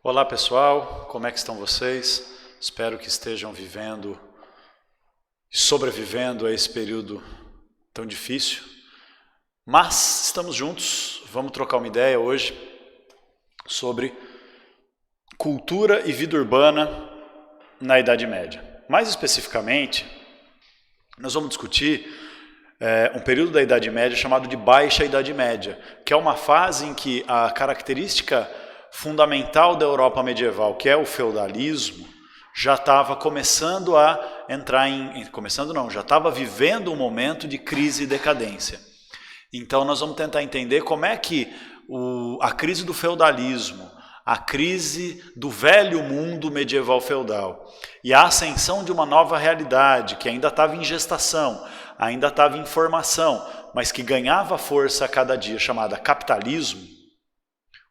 Olá pessoal, como é que estão vocês? Espero que estejam vivendo e sobrevivendo a esse período tão difícil. Mas estamos juntos, vamos trocar uma ideia hoje sobre cultura e vida urbana na Idade Média. Mais especificamente, nós vamos discutir um período da Idade Média chamado de Baixa Idade Média, que é uma fase em que a característica fundamental da Europa medieval, que é o feudalismo, já estava começando a entrar já estava vivendo um momento de crise e decadência. Então nós vamos tentar entender como é que a crise do feudalismo, a crise do velho mundo medieval feudal e a ascensão de uma nova realidade que ainda estava em gestação, ainda estava em formação, mas que ganhava força a cada dia, chamada capitalismo,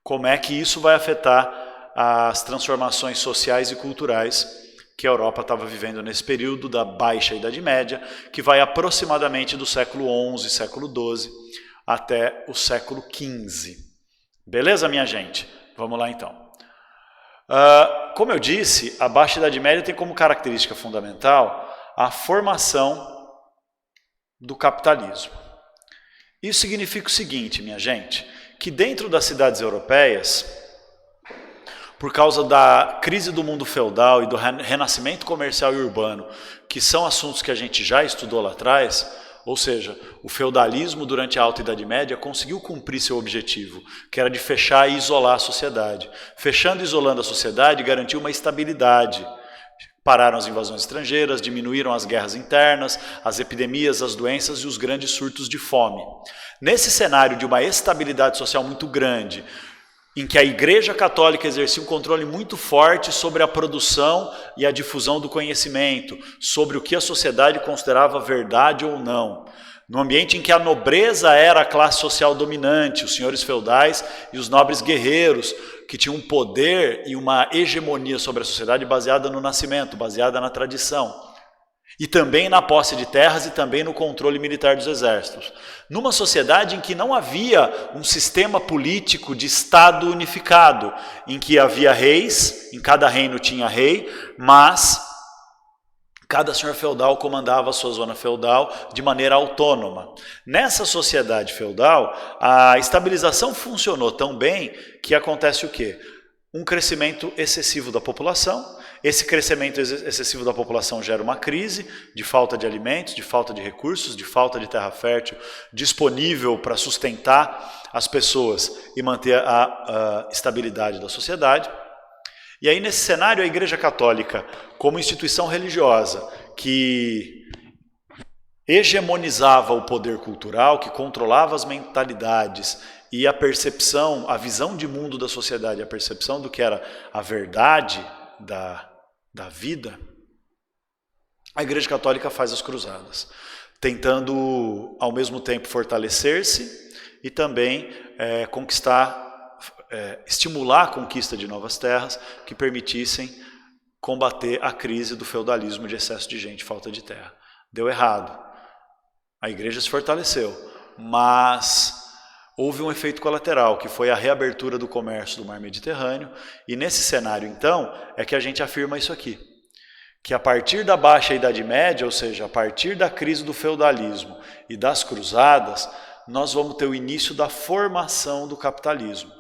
como é que isso vai afetar as transformações sociais e culturais que a Europa estava vivendo nesse período da Baixa Idade Média, que vai aproximadamente do século XI, século XII, até o século XV. Beleza, minha gente? Vamos lá então. Como eu disse, a Baixa Idade Média tem como característica fundamental a formação do capitalismo. Isso significa o seguinte, minha gente, que dentro das cidades europeias, por causa da crise do mundo feudal e do renascimento comercial e urbano, que são assuntos que a gente já estudou lá atrás, ou seja, o feudalismo durante a Alta Idade Média conseguiu cumprir seu objetivo, que era de fechar e isolar a sociedade. Fechando e isolando a sociedade, garantiu uma estabilidade. Pararam as invasões estrangeiras, diminuíram as guerras internas, as epidemias, as doenças e os grandes surtos de fome. Nesse cenário de uma estabilidade social muito grande, em que a Igreja Católica exercia um controle muito forte sobre a produção e a difusão do conhecimento, sobre o que a sociedade considerava verdade ou não, no ambiente em que a nobreza era a classe social dominante, os senhores feudais e os nobres guerreiros, que tinham um poder e uma hegemonia sobre a sociedade baseada no nascimento, baseada na tradição. E também na posse de terras e também no controle militar dos exércitos. Numa sociedade em que não havia um sistema político de Estado unificado, em que havia reis, em cada reino tinha rei, mas cada senhor feudal comandava a sua zona feudal de maneira autônoma. Nessa sociedade feudal, a estabilização funcionou tão bem que acontece o quê? Um crescimento excessivo da população. Esse crescimento excessivo da população gera uma crise de falta de alimentos, de falta de recursos, de falta de terra fértil disponível para sustentar as pessoas e manter a estabilidade da sociedade. E aí, nesse cenário, a Igreja Católica, como instituição religiosa que hegemonizava o poder cultural, que controlava as mentalidades e a percepção, a visão de mundo da sociedade, a percepção do que era a verdade da vida, a Igreja Católica faz as cruzadas, tentando ao mesmo tempo fortalecer-se e também estimular a conquista de novas terras que permitissem combater a crise do feudalismo de excesso de gente, falta de terra. Deu errado. A igreja se fortaleceu, mas houve um efeito colateral, que foi a reabertura do comércio do mar Mediterrâneo, e nesse cenário, então, é que a gente afirma isso aqui, que a partir da Baixa Idade Média, ou seja, a partir da crise do feudalismo e das cruzadas, nós vamos ter o início da formação do capitalismo.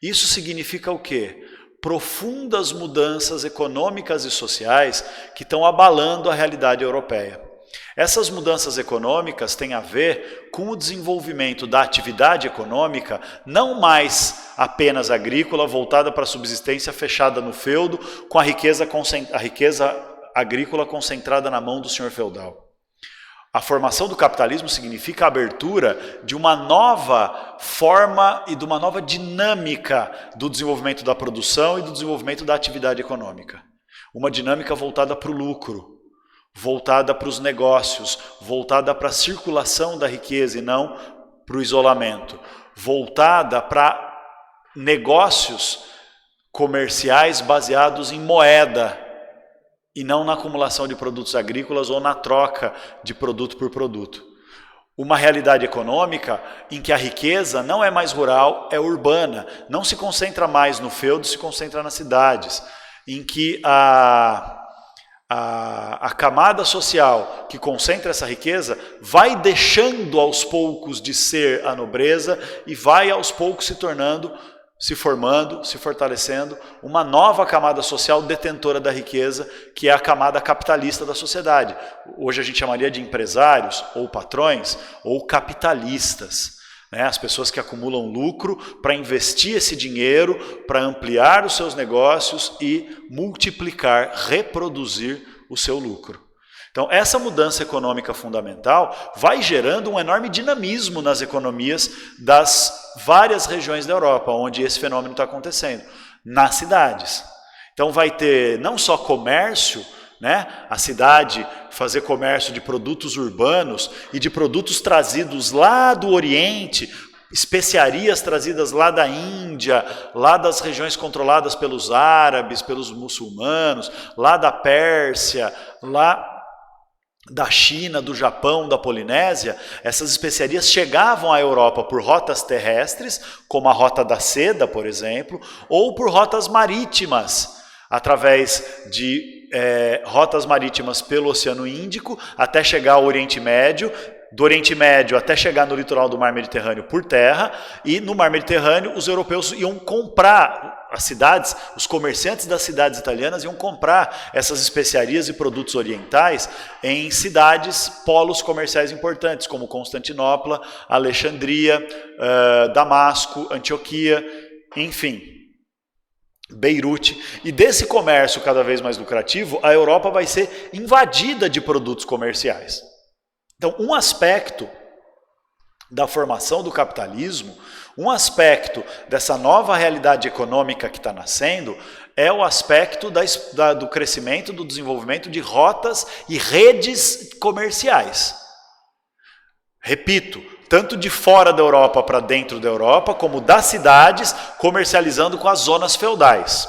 Isso significa o quê? Profundas mudanças econômicas e sociais que estão abalando a realidade europeia. Essas mudanças econômicas têm a ver com o desenvolvimento da atividade econômica, não mais apenas agrícola, voltada para a subsistência, fechada no feudo, com a riqueza agrícola concentrada na mão do senhor feudal. A formação do capitalismo significa a abertura de uma nova forma e de uma nova dinâmica do desenvolvimento da produção e do desenvolvimento da atividade econômica. Uma dinâmica voltada para o lucro, voltada para os negócios, voltada para a circulação da riqueza e não para o isolamento, voltada para negócios comerciais baseados em moeda e não na acumulação de produtos agrícolas ou na troca de produto por produto. uma realidade econômica em que a riqueza não é mais rural, é urbana, não se concentra mais no feudo, se concentra nas cidades, em que a camada social que concentra essa riqueza vai deixando aos poucos de ser a nobreza e vai aos poucos se formando, se fortalecendo uma nova camada social detentora da riqueza, que é a camada capitalista da sociedade. Hoje a gente chamaria de empresários, ou patrões, ou capitalistas. As pessoas que acumulam lucro para investir esse dinheiro, para ampliar os seus negócios e multiplicar, reproduzir o seu lucro. Então, essa mudança econômica fundamental vai gerando um enorme dinamismo nas economias das várias regiões da Europa, onde esse fenômeno está acontecendo, nas cidades. Então, vai ter não só comércio, a cidade fazer comércio de produtos urbanos e de produtos trazidos lá do Oriente, especiarias trazidas lá da Índia, lá das regiões controladas pelos árabes, pelos muçulmanos, lá da Pérsia, lá da China, do Japão, da Polinésia. Essas especiarias chegavam à Europa por rotas terrestres, como a Rota da Seda, por exemplo, ou por rotas marítimas, através de rotas marítimas pelo Oceano Índico, até chegar ao Oriente Médio, do Oriente Médio até chegar no litoral do Mar Mediterrâneo por terra, e no Mar Mediterrâneo os europeus iam comprar as cidades, os comerciantes das cidades italianas iam comprar essas especiarias e produtos orientais em cidades, polos comerciais importantes, como Constantinopla, Alexandria, Damasco, Antioquia, enfim, Beirute. E desse comércio cada vez mais lucrativo, a Europa vai ser invadida de produtos comerciais. Então, um aspecto da formação do capitalismo, um aspecto dessa nova realidade econômica que está nascendo, é o aspecto do crescimento, do desenvolvimento de rotas e redes comerciais. Repito, tanto de fora da Europa para dentro da Europa, como das cidades comercializando com as zonas feudais.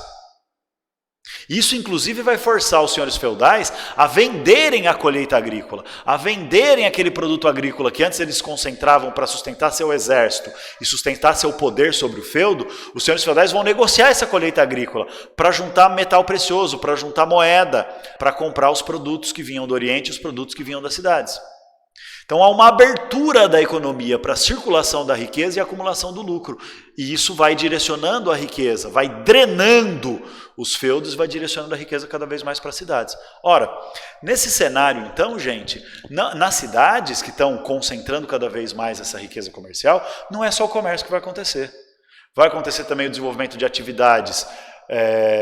Isso, inclusive, vai forçar os senhores feudais a venderem a colheita agrícola, a venderem aquele produto agrícola que antes eles concentravam para sustentar seu exército e sustentar seu poder sobre o feudo. Os senhores feudais vão negociar essa colheita agrícola para juntar metal precioso, para juntar moeda, para comprar os produtos que vinham do Oriente e os produtos que vinham das cidades. Então há uma abertura da economia para a circulação da riqueza e a acumulação do lucro. E isso vai direcionando a riqueza, vai drenando os feudos, vai direcionando a riqueza cada vez mais para as cidades. Ora, nesse cenário então, gente, nas cidades que estão concentrando cada vez mais essa riqueza comercial, não é só o comércio que vai acontecer. Vai acontecer também o desenvolvimento de atividades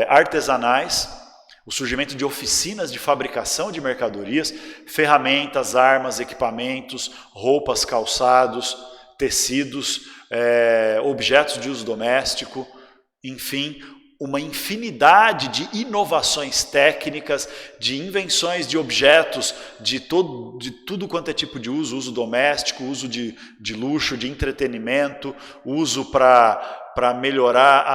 artesanais, o surgimento de oficinas de fabricação de mercadorias, ferramentas, armas, equipamentos, roupas, calçados, tecidos, objetos de uso doméstico, enfim, uma infinidade de inovações técnicas, de invenções de objetos de tudo quanto é tipo de uso doméstico, uso de luxo, de entretenimento, uso para melhorar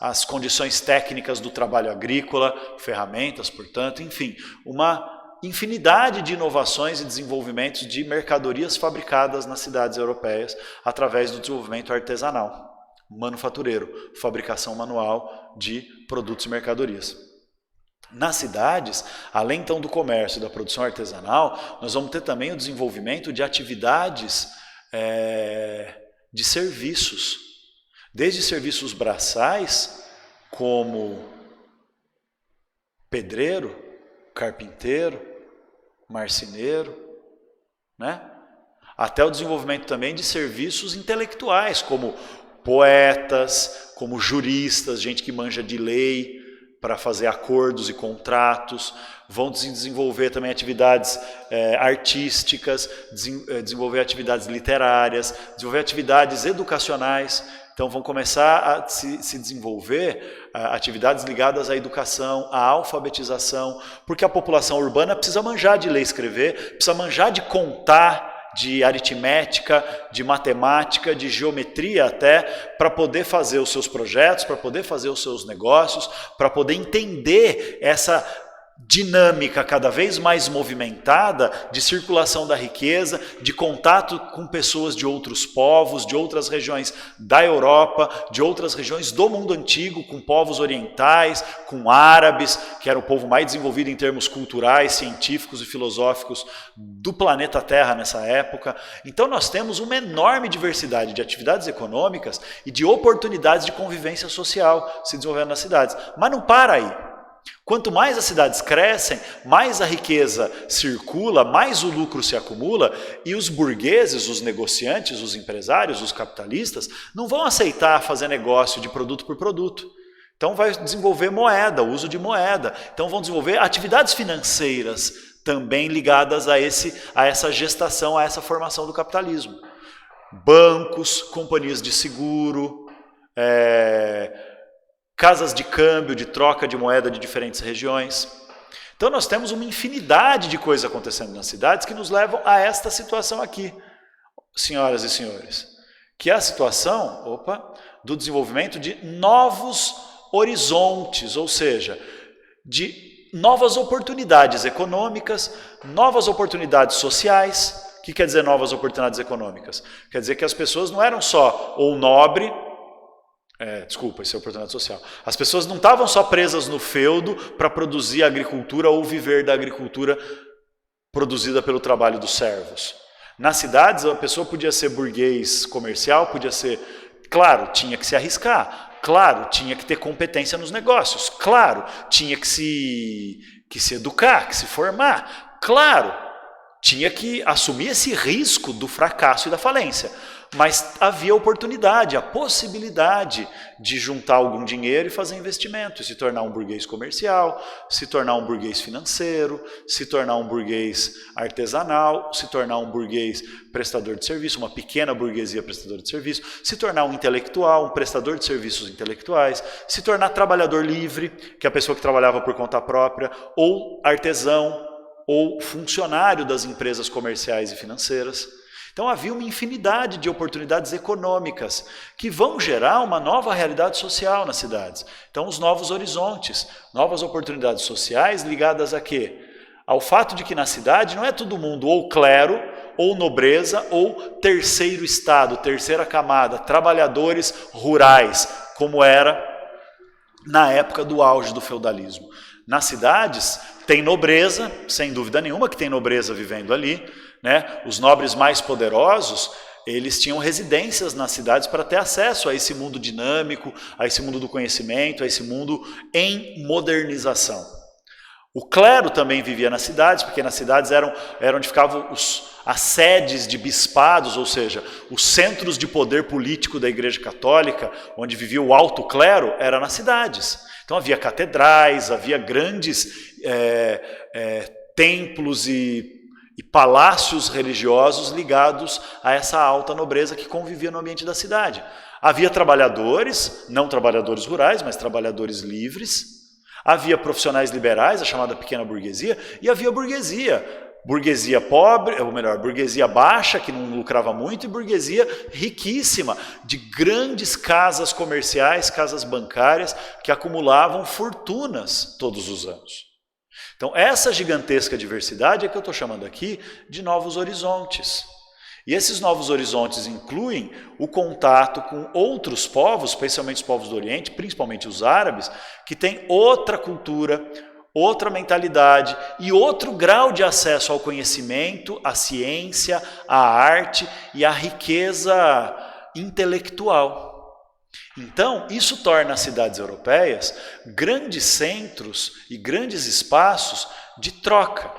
as condições técnicas do trabalho agrícola, ferramentas, portanto, enfim, uma infinidade de inovações e desenvolvimentos de mercadorias fabricadas nas cidades europeias através do desenvolvimento artesanal, manufatureiro, fabricação manual de produtos e mercadorias. Nas cidades, além então do comércio e da produção artesanal, nós vamos ter também o desenvolvimento de atividades de serviços, desde serviços braçais, como pedreiro, carpinteiro, marceneiro, até o desenvolvimento também de serviços intelectuais, como poetas, como juristas, gente que manja de lei para fazer acordos e contratos. Vão desenvolver também atividades artísticas, desenvolver atividades literárias, desenvolver atividades educacionais. Então vão começar a se desenvolver atividades ligadas à educação, à alfabetização, porque a população urbana precisa manjar de ler e escrever, precisa manjar de contar, de aritmética, de matemática, de geometria até, para poder fazer os seus projetos, para poder fazer os seus negócios, para poder entender essa dinâmica cada vez mais movimentada de circulação da riqueza, de contato com pessoas de outros povos, de outras regiões da Europa, de outras regiões do mundo antigo, com povos orientais, com árabes, que era o povo mais desenvolvido em termos culturais, científicos e filosóficos do planeta Terra nessa época. Então nós temos uma enorme diversidade de atividades econômicas e de oportunidades de convivência social se desenvolvendo nas cidades. Mas não para aí. Quanto mais as cidades crescem, mais a riqueza circula, mais o lucro se acumula e os burgueses, os negociantes, os empresários, os capitalistas não vão aceitar fazer negócio de produto por produto. Então vai desenvolver moeda, o uso de moeda. Então vão desenvolver atividades financeiras também ligadas a essa gestação, a essa formação do capitalismo. Bancos, companhias de seguro, casas de câmbio, de troca de moeda de diferentes regiões. Então nós temos uma infinidade de coisas acontecendo nas cidades que nos levam a esta situação aqui, senhoras e senhores, que é a situação, do desenvolvimento de novos horizontes, ou seja, de novas oportunidades econômicas, novas oportunidades sociais. O que quer dizer novas oportunidades econômicas? Quer dizer que as pessoas não eram só ou nobre, isso é oportunidade social. As pessoas não estavam só presas no feudo para produzir agricultura ou viver da agricultura produzida pelo trabalho dos servos. Nas cidades, a pessoa podia ser burguês comercial, podia ser... Claro, tinha que se arriscar. Claro, tinha que ter competência nos negócios. Claro, tinha que se educar, que se formar. Claro, tinha que assumir esse risco do fracasso e da falência. Mas havia oportunidade, a possibilidade de juntar algum dinheiro e fazer investimento, e se tornar um burguês comercial, se tornar um burguês financeiro, se tornar um burguês artesanal, se tornar um burguês prestador de serviço, uma pequena burguesia prestadora de serviço, se tornar um intelectual, um prestador de serviços intelectuais, se tornar trabalhador livre, que é a pessoa que trabalhava por conta própria, ou artesão, ou funcionário das empresas comerciais e financeiras. Então havia uma infinidade de oportunidades econômicas que vão gerar uma nova realidade social nas cidades. Então os novos horizontes, novas oportunidades sociais ligadas a quê? Ao fato de que na cidade não é todo mundo ou clero, ou nobreza, ou terceiro estado, terceira camada, trabalhadores rurais, como era na época do auge do feudalismo. Nas cidades tem nobreza, sem dúvida nenhuma que tem nobreza vivendo ali, né? Os nobres mais poderosos, eles tinham residências nas cidades para ter acesso a esse mundo dinâmico, a esse mundo do conhecimento, a esse mundo em modernização. O clero também vivia nas cidades, porque nas cidades eram onde ficavam as sedes de bispados, ou seja, os centros de poder político da Igreja Católica, onde vivia o alto clero, era nas cidades. Então havia catedrais, havia grandes templos e palácios religiosos ligados a essa alta nobreza que convivia no ambiente da cidade. Havia trabalhadores, não trabalhadores rurais, mas trabalhadores livres. Havia profissionais liberais, a chamada pequena burguesia, e havia burguesia. Burguesia pobre, ou melhor, burguesia baixa, que não lucrava muito, e burguesia riquíssima, de grandes casas comerciais, casas bancárias, que acumulavam fortunas todos os anos. Então, essa gigantesca diversidade é que eu estou chamando aqui de novos horizontes. E esses novos horizontes incluem o contato com outros povos, especialmente os povos do Oriente, principalmente os árabes, que têm outra cultura, outra mentalidade e outro grau de acesso ao conhecimento, à ciência, à arte e à riqueza intelectual. Então, isso torna as cidades europeias grandes centros e grandes espaços de troca.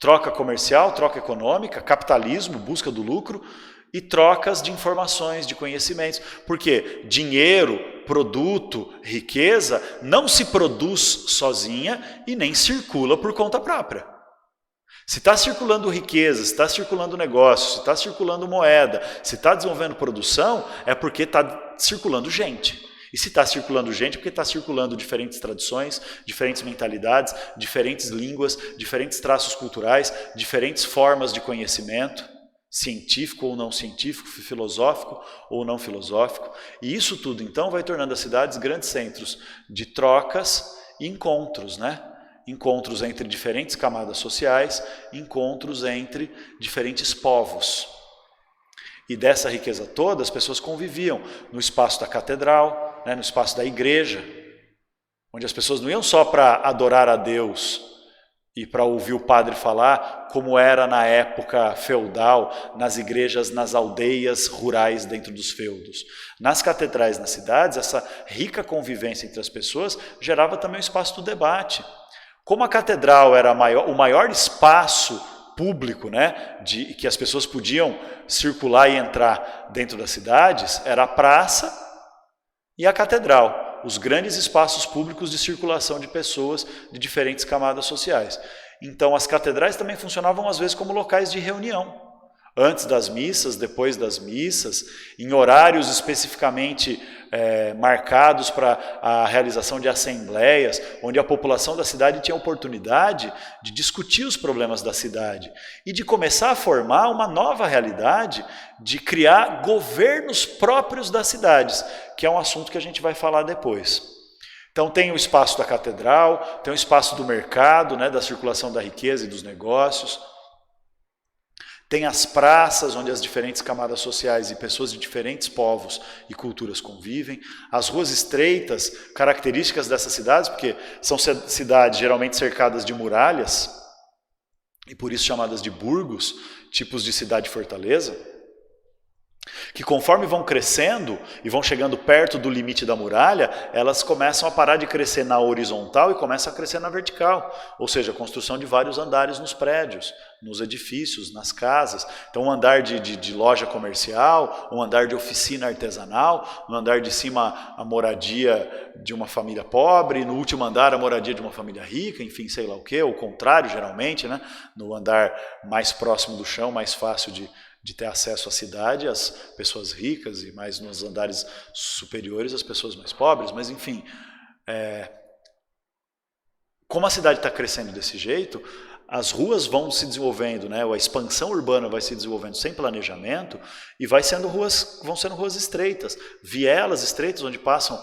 Troca comercial, troca econômica, capitalismo, busca do lucro e trocas de informações, de conhecimentos. Porque dinheiro, produto, riqueza não se produz sozinha e nem circula por conta própria. Se está circulando riqueza, se está circulando negócio, se está circulando moeda, se está desenvolvendo produção, é porque está circulando gente. E se está circulando gente, é porque está circulando diferentes tradições, diferentes mentalidades, diferentes línguas, diferentes traços culturais, diferentes formas de conhecimento, científico ou não científico, filosófico ou não filosófico. E isso tudo, então, vai tornando as cidades grandes centros de trocas e encontros, né? Encontros entre diferentes camadas sociais, encontros entre diferentes povos. E dessa riqueza toda, as pessoas conviviam no espaço da catedral, no espaço da igreja, onde as pessoas não iam só para adorar a Deus e para ouvir o padre falar, como era na época feudal, nas igrejas, nas aldeias rurais dentro dos feudos. Nas catedrais, nas cidades, essa rica convivência entre as pessoas gerava também o espaço do debate. Como a catedral era o maior espaço público, que as pessoas podiam circular e entrar dentro das cidades, era a praça e a catedral, os grandes espaços públicos de circulação de pessoas de diferentes camadas sociais. Então as catedrais também funcionavam às vezes como locais de reunião, antes das missas, depois das missas, em horários especificamente marcados para a realização de assembleias, onde a população da cidade tinha oportunidade de discutir os problemas da cidade e de começar a formar uma nova realidade de criar governos próprios das cidades, que é um assunto que a gente vai falar depois. Então tem o espaço da catedral, tem o espaço do mercado, da circulação da riqueza e dos negócios. Tem as praças, onde as diferentes camadas sociais e pessoas de diferentes povos e culturas convivem. As ruas estreitas, características dessas cidades, porque são cidades geralmente cercadas de muralhas, e por isso chamadas de burgos, tipos de cidade-fortaleza, que conforme vão crescendo e vão chegando perto do limite da muralha, elas começam a parar de crescer na horizontal e começam a crescer na vertical, ou seja, a construção de vários andares nos prédios, nos edifícios, nas casas. Então um andar de loja comercial, um andar de oficina artesanal, no andar de cima a moradia de uma família pobre, no último andar a moradia de uma família rica, enfim, sei lá o quê, o contrário geralmente, no andar mais próximo do chão, mais fácil de ter acesso à cidade, as pessoas ricas, e mais nos andares superiores as pessoas mais pobres, mas enfim, como a cidade está crescendo desse jeito, as ruas vão se desenvolvendo, a expansão urbana vai se desenvolvendo sem planejamento e vão sendo ruas estreitas, vielas estreitas onde passam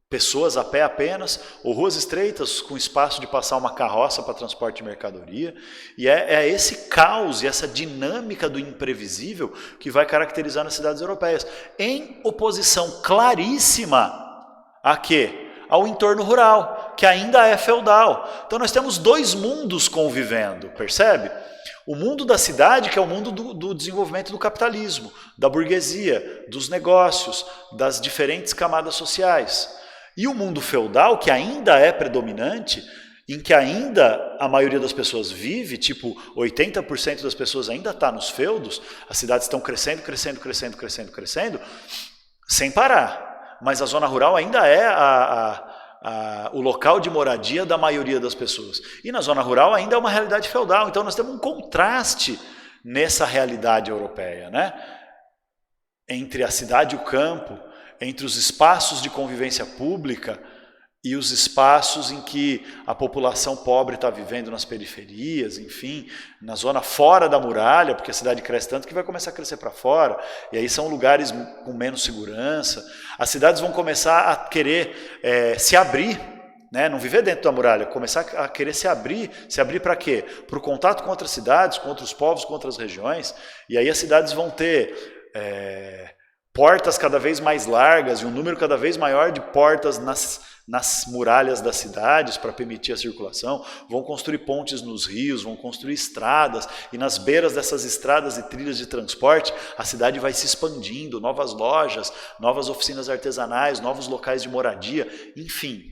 pessoas a pé apenas, ou ruas estreitas com espaço de passar uma carroça para transporte de mercadoria. E é esse caos e essa dinâmica do imprevisível que vai caracterizar nas cidades europeias, em oposição claríssima a quê? Ao entorno rural, que ainda é feudal. Então nós temos dois mundos convivendo, percebe? O mundo da cidade, que é o mundo do desenvolvimento do capitalismo, da burguesia, dos negócios, das diferentes camadas sociais. E o mundo feudal, que ainda é predominante, em que ainda a maioria das pessoas vive, tipo 80% das pessoas ainda está nos feudos, as cidades estão crescendo, sem parar. Mas a zona rural ainda é o local de moradia da maioria das pessoas. E na zona rural ainda é uma realidade feudal. Então nós temos um contraste nessa realidade europeia, entre a cidade e o campo, entre os espaços de convivência pública e os espaços em que a população pobre está vivendo nas periferias, enfim, na zona fora da muralha, porque a cidade cresce tanto que vai começar a crescer para fora, e aí são lugares com menos segurança. As cidades vão começar a querer se abrir, não viver dentro da muralha, começar a querer se abrir para quê? Para o contato com outras cidades, com outros povos, com outras regiões, e aí as cidades vão ter portas cada vez mais largas e um número cada vez maior de portas nas muralhas das cidades para permitir a circulação, vão construir pontes nos rios, vão construir estradas, e nas beiras dessas estradas e trilhas de transporte, a cidade vai se expandindo, novas lojas, novas oficinas artesanais, novos locais de moradia, enfim.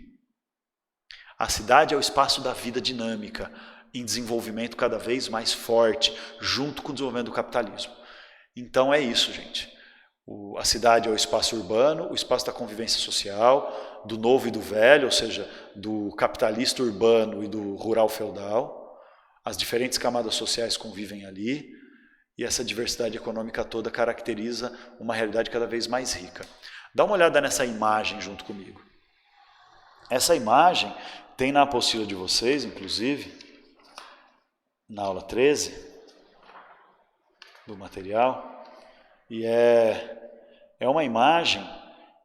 A cidade é o espaço da vida dinâmica, em desenvolvimento cada vez mais forte, junto com o desenvolvimento do capitalismo. Então é isso, gente. A cidade é o espaço urbano, o espaço da convivência social, do novo e do velho, ou seja, do capitalista urbano e do rural feudal. As diferentes camadas sociais convivem ali e essa diversidade econômica toda caracteriza uma realidade cada vez mais rica. Dá uma olhada nessa imagem junto comigo. Essa imagem tem na apostila de vocês, inclusive, na aula 13 do material, e é uma imagem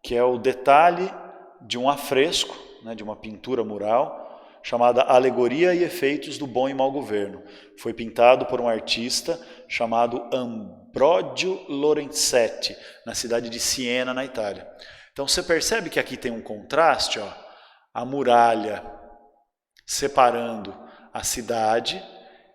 que é o detalhe de um afresco, de uma pintura mural, chamada Alegoria e Efeitos do Bom e Mau Governo. Foi pintado por um artista chamado Ambrogio Lorenzetti, na cidade de Siena, na Itália. Então você percebe que aqui tem um contraste, ó, a muralha separando a cidade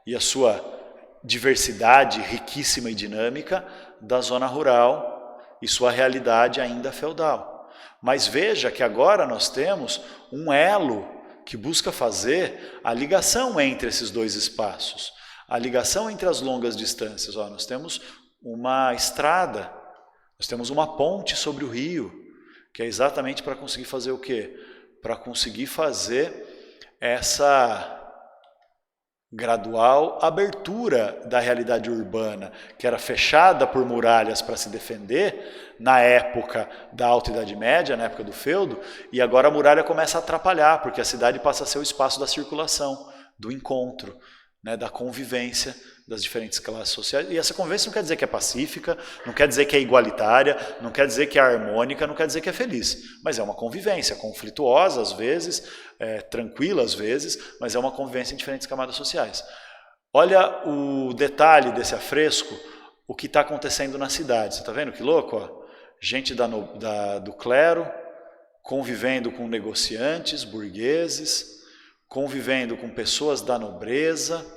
e a sua diversidade riquíssima e dinâmica da zona rural e sua realidade ainda feudal. Mas veja que agora nós temos um elo que busca fazer a ligação entre esses dois espaços, a ligação entre as longas distâncias. Ó, nós temos uma estrada, nós temos uma ponte sobre o rio, que é exatamente para conseguir fazer o quê? Para conseguir fazer essa gradual abertura da realidade urbana, que era fechada por muralhas para se defender na época da Alta Idade Média, na época do feudo, e agora a muralha começa a atrapalhar, porque a cidade passa a ser o espaço da circulação, do encontro, né, da convivência das diferentes classes sociais. E essa convivência não quer dizer que é pacífica, não quer dizer que é igualitária, não quer dizer que é harmônica, não quer dizer que é feliz, mas é uma convivência conflituosa às vezes, tranquila às vezes, mas é uma convivência em diferentes camadas sociais. Olha o detalhe desse afresco, o que está acontecendo na cidade. Você está vendo que louco? Ó? Gente do clero convivendo com negociantes, burgueses, convivendo com pessoas da nobreza,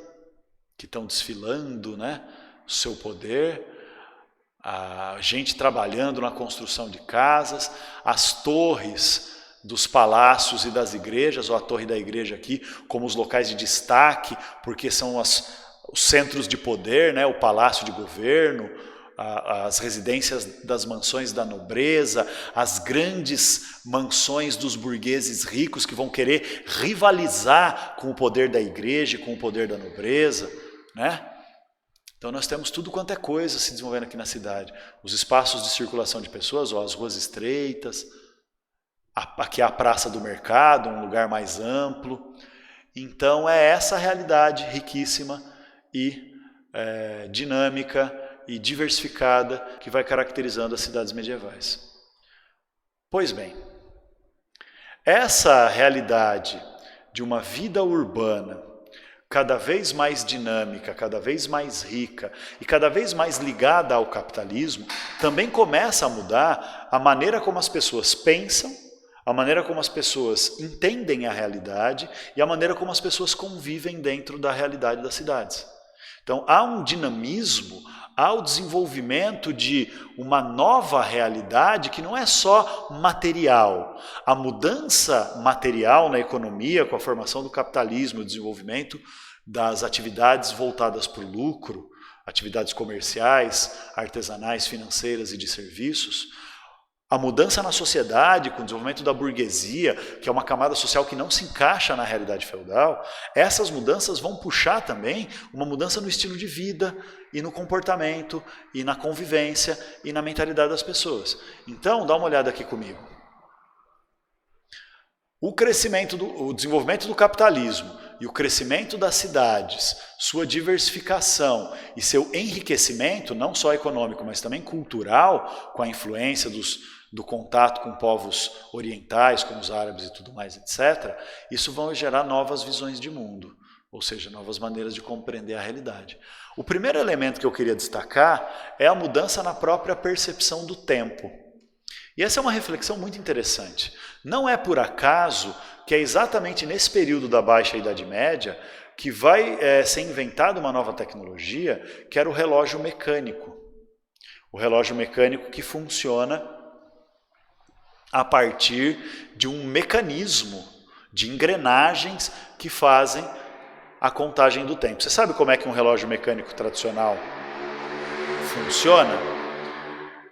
que estão desfilando, né, o seu poder, a gente trabalhando na construção de casas, as torres dos palácios e das igrejas, ou a torre da igreja aqui, como os locais de destaque, porque são os centros de poder, né, o palácio de governo, as residências das mansões da nobreza, as grandes mansões dos burgueses ricos que vão querer rivalizar com o poder da igreja e com o poder da nobreza, né? Então nós temos tudo quanto é coisa se desenvolvendo aqui na cidade. Os espaços de circulação de pessoas, ó, as ruas estreitas, aqui é a praça do mercado, um lugar mais amplo. Então é essa realidade riquíssima e dinâmica e diversificada que vai caracterizando as cidades medievais. Pois bem, essa realidade de uma vida urbana cada vez mais dinâmica, cada vez mais rica e cada vez mais ligada ao capitalismo, também começa a mudar a maneira como as pessoas pensam, a maneira como as pessoas entendem a realidade e a maneira como as pessoas convivem dentro da realidade das cidades. Então há um dinamismo, há o desenvolvimento de uma nova realidade que não é só material. A mudança material na economia, com a formação do capitalismo, o desenvolvimento das atividades voltadas para o lucro, atividades comerciais, artesanais, financeiras e de serviços, a mudança na sociedade, com o desenvolvimento da burguesia, que é uma camada social que não se encaixa na realidade feudal, essas mudanças vão puxar também uma mudança no estilo de vida e no comportamento e na convivência e na mentalidade das pessoas. Então, dá uma olhada aqui comigo. O desenvolvimento do capitalismo e o crescimento das cidades, sua diversificação e seu enriquecimento, não só econômico, mas também cultural, com a influência do contato com povos orientais, como os árabes e tudo mais, etc., isso vai gerar novas visões de mundo, ou seja, novas maneiras de compreender a realidade. O primeiro elemento que eu queria destacar é a mudança na própria percepção do tempo. E essa é uma reflexão muito interessante. Não é por acaso que é exatamente nesse período da Baixa Idade Média que vai ser inventada uma nova tecnologia, que era o relógio mecânico. O relógio mecânico que funciona a partir de um mecanismo de engrenagens que fazem a contagem do tempo. Você sabe como é que um relógio mecânico tradicional funciona?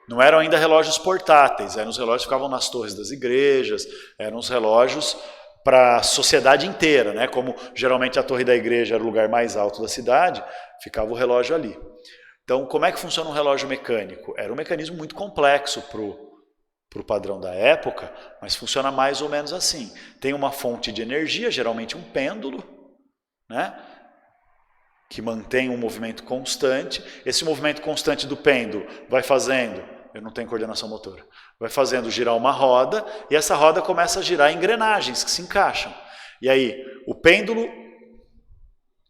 Não eram ainda relógios portáteis, eram os relógios que ficavam nas torres das igrejas, eram os relógios para a sociedade inteira, né? Como geralmente a torre da igreja era o lugar mais alto da cidade, ficava o relógio ali. Então, como é que funciona um relógio mecânico? Era um mecanismo muito complexo para o padrão da época, mas funciona mais ou menos assim. Tem uma fonte de energia, geralmente um pêndulo, né? Que mantém um movimento constante. Esse movimento constante do pêndulo vai fazendo, eu não tenho coordenação motora, vai fazendo girar uma roda, e essa roda começa a girar engrenagens que se encaixam. E aí, o pêndulo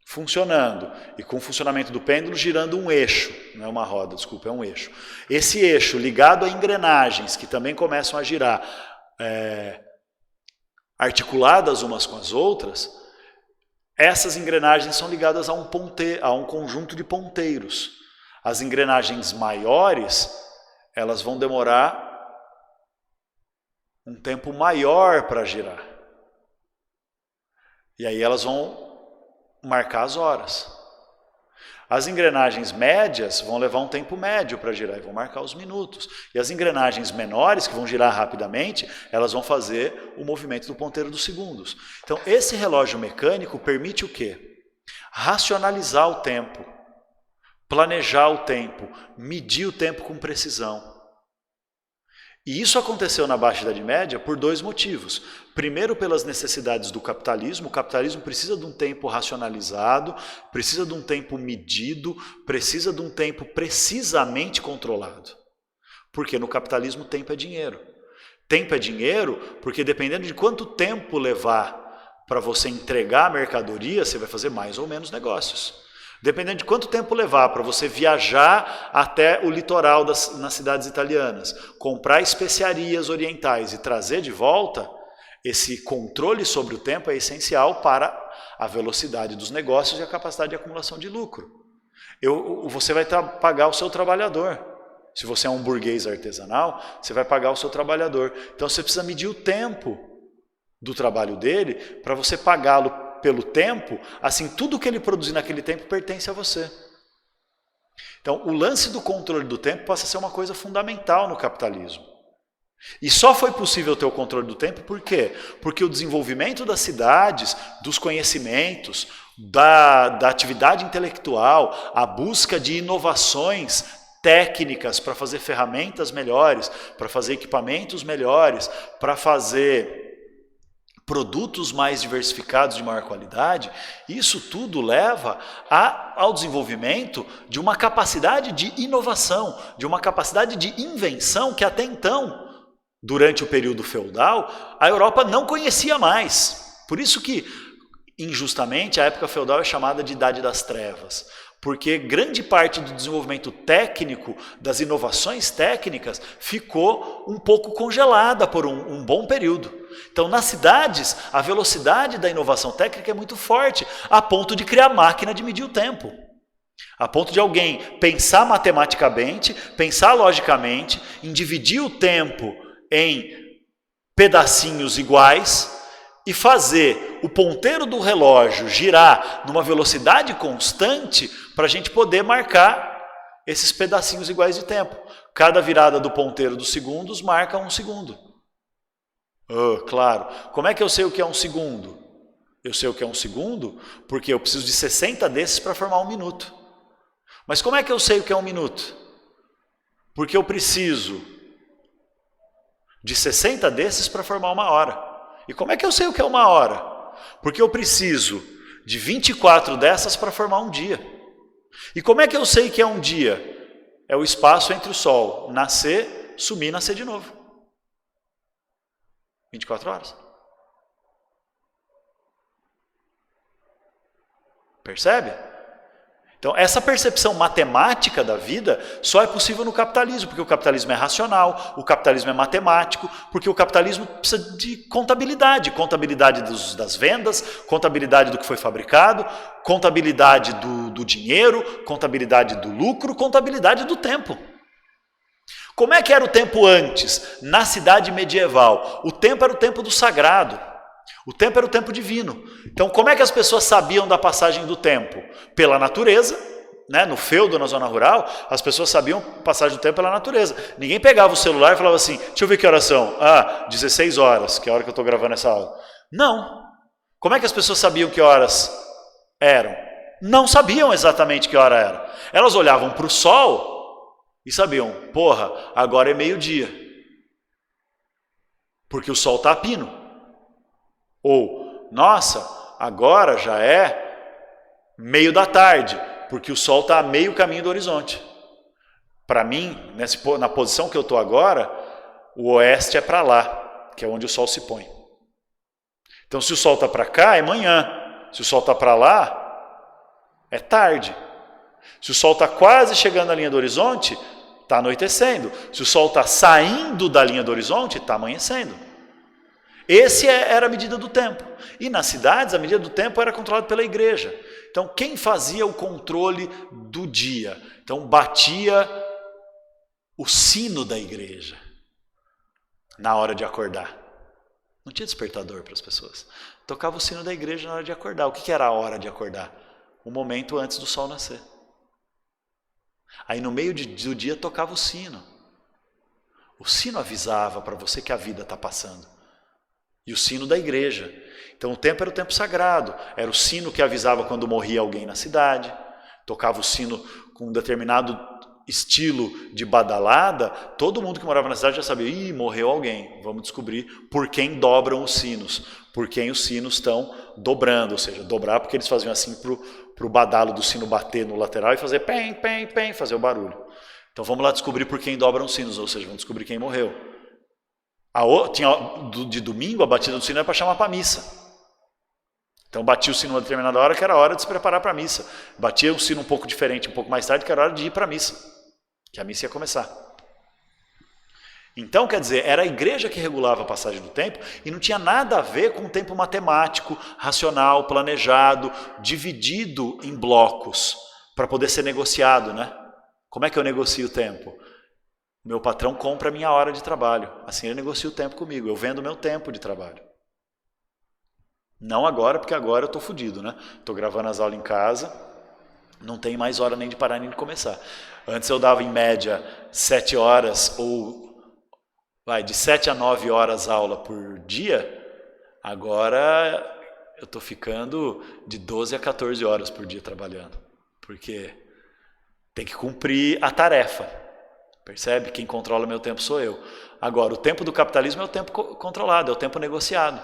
funcionando, e com o funcionamento do pêndulo girando um eixo, não é uma roda, desculpa, é um eixo. Esse eixo ligado a engrenagens que também começam a girar, articuladas umas com as outras, essas engrenagens são ligadas a um conjunto de ponteiros. As engrenagens maiores, elas vão demorar um tempo maior para girar. E aí elas vão marcar as horas. As engrenagens médias vão levar um tempo médio para girar e vão marcar os minutos. E as engrenagens menores, que vão girar rapidamente, elas vão fazer o movimento do ponteiro dos segundos. Então, esse relógio mecânico permite o quê? Racionalizar o tempo, planejar o tempo, medir o tempo com precisão. E isso aconteceu na Baixa Idade Média por dois motivos. Primeiro, pelas necessidades do capitalismo. O capitalismo precisa de um tempo racionalizado, precisa de um tempo medido, precisa de um tempo precisamente controlado. Porque no capitalismo tempo é dinheiro. Tempo é dinheiro porque dependendo de quanto tempo levar para você entregar a mercadoria, você vai fazer mais ou menos negócios. Dependendo de quanto tempo levar para você viajar até o litoral nas cidades italianas, comprar especiarias orientais e trazer de volta, esse controle sobre o tempo é essencial para a velocidade dos negócios e a capacidade de acumulação de lucro. Você vai pagar o seu trabalhador. Se você é um burguês artesanal, você vai pagar o seu trabalhador. Então você precisa medir o tempo do trabalho dele para você pagá-lo pelo tempo, assim, tudo que ele produzir naquele tempo pertence a você. Então, o lance do controle do tempo passa a ser uma coisa fundamental no capitalismo. E só foi possível ter o controle do tempo, por quê? Porque o desenvolvimento das cidades, dos conhecimentos, da atividade intelectual, a busca de inovações técnicas para fazer ferramentas melhores, para fazer equipamentos melhores, para fazer produtos mais diversificados de maior qualidade, isso tudo leva ao desenvolvimento de uma capacidade de inovação, de uma capacidade de invenção que até então, durante o período feudal, a Europa não conhecia mais. Por isso que, injustamente, a época feudal é chamada de Idade das Trevas. Porque grande parte do desenvolvimento técnico, das inovações técnicas, ficou um pouco congelada por um bom período. Então, nas cidades, a velocidade da inovação técnica é muito forte, a ponto de criar máquina de medir o tempo. A ponto de alguém pensar matematicamente, pensar logicamente, em dividir o tempo em pedacinhos iguais e fazer o ponteiro do relógio girar numa velocidade constante para a gente poder marcar esses pedacinhos iguais de tempo. Cada virada do ponteiro dos segundos marca um segundo. Claro. Como é que eu sei o que é um segundo? Eu sei o que é um segundo porque eu preciso de 60 desses para formar um minuto. Mas como é que eu sei o que é um minuto? Porque eu preciso de 60 desses para formar uma hora. E como é que eu sei o que é uma hora? Porque eu preciso de 24 dessas para formar um dia. E como é que eu sei que é um dia? É o espaço entre o sol nascer, sumir, nascer de novo. 24 horas. Percebe? Então, essa percepção matemática da vida só é possível no capitalismo, porque o capitalismo é racional, o capitalismo é matemático, porque o capitalismo precisa de contabilidade, contabilidade das vendas, contabilidade do que foi fabricado, contabilidade do dinheiro, contabilidade do lucro, contabilidade do tempo. Como é que era o tempo antes, na cidade medieval? O tempo era o tempo do sagrado. O tempo era o tempo divino. Então, como é que as pessoas sabiam da passagem do tempo? Pela natureza, né? No feudo, na zona rural, as pessoas sabiam a passagem do tempo pela natureza. Ninguém pegava o celular e falava assim, deixa eu ver que horas são. 16 horas, que é a hora que eu estou gravando essa aula. Não. Como é que as pessoas sabiam que horas eram? Não sabiam exatamente que hora era. Elas olhavam para o sol e sabiam, porra, agora é meio-dia. Porque o sol está a pino. Ou, nossa, agora já é meio da tarde, porque o sol está a meio caminho do horizonte. Para mim, na posição que eu estou agora, o oeste é para lá, que é onde o sol se põe. Então, se o sol está para cá, é manhã. Se o sol está para lá, é tarde. Se o sol está quase chegando à linha do horizonte, está anoitecendo. Se o sol está saindo da linha do horizonte, está amanhecendo. Era a medida do tempo. E nas cidades, a medida do tempo era controlada pela igreja. Então, quem fazia o controle do dia? Então, batia o sino da igreja na hora de acordar. Não tinha despertador para as pessoas. Tocava o sino da igreja na hora de acordar. O que era a hora de acordar? O momento antes do sol nascer. Aí no meio do dia tocava o sino. O sino avisava para você que a vida está passando. E o sino da igreja. Então o tempo era o tempo sagrado. Era o sino que avisava quando morria alguém na cidade. Tocava o sino com um determinado estilo de badalada. Todo mundo que morava na cidade já sabia, ih, morreu alguém. Vamos descobrir por quem dobram os sinos. Por quem os sinos estão dobrando. Ou seja, dobrar porque eles faziam assim para o badalo do sino bater no lateral e fazer pem, pem, pem, fazer o barulho. Então vamos lá descobrir por quem dobram os sinos. Ou seja, vamos descobrir quem morreu. De domingo, a batida do sino era para chamar para a missa. Então batia o sino uma determinada hora, que era a hora de se preparar para a missa. Batia um sino um pouco diferente, um pouco mais tarde, que era a hora de ir para a missa. Que a missa ia começar. Então, quer dizer, era a igreja que regulava a passagem do tempo e não tinha nada a ver com o tempo matemático, racional, planejado, dividido em blocos, para poder ser negociado, né? Como é que eu negocio o tempo? Meu patrão compra a minha hora de trabalho. Assim ele negocia o tempo comigo. Eu vendo o meu tempo de trabalho. Não agora, porque agora eu estou fodido, né? Estou gravando as aulas em casa, não tem mais hora nem de parar nem de começar. Antes eu dava em média 7 horas, de 7 a 9 horas aula por dia. Agora eu estou ficando de 12 a 14 horas por dia trabalhando. Porque tem que cumprir a tarefa. Percebe? Quem controla meu tempo sou eu. Agora, o tempo do capitalismo é o tempo controlado, é o tempo negociado.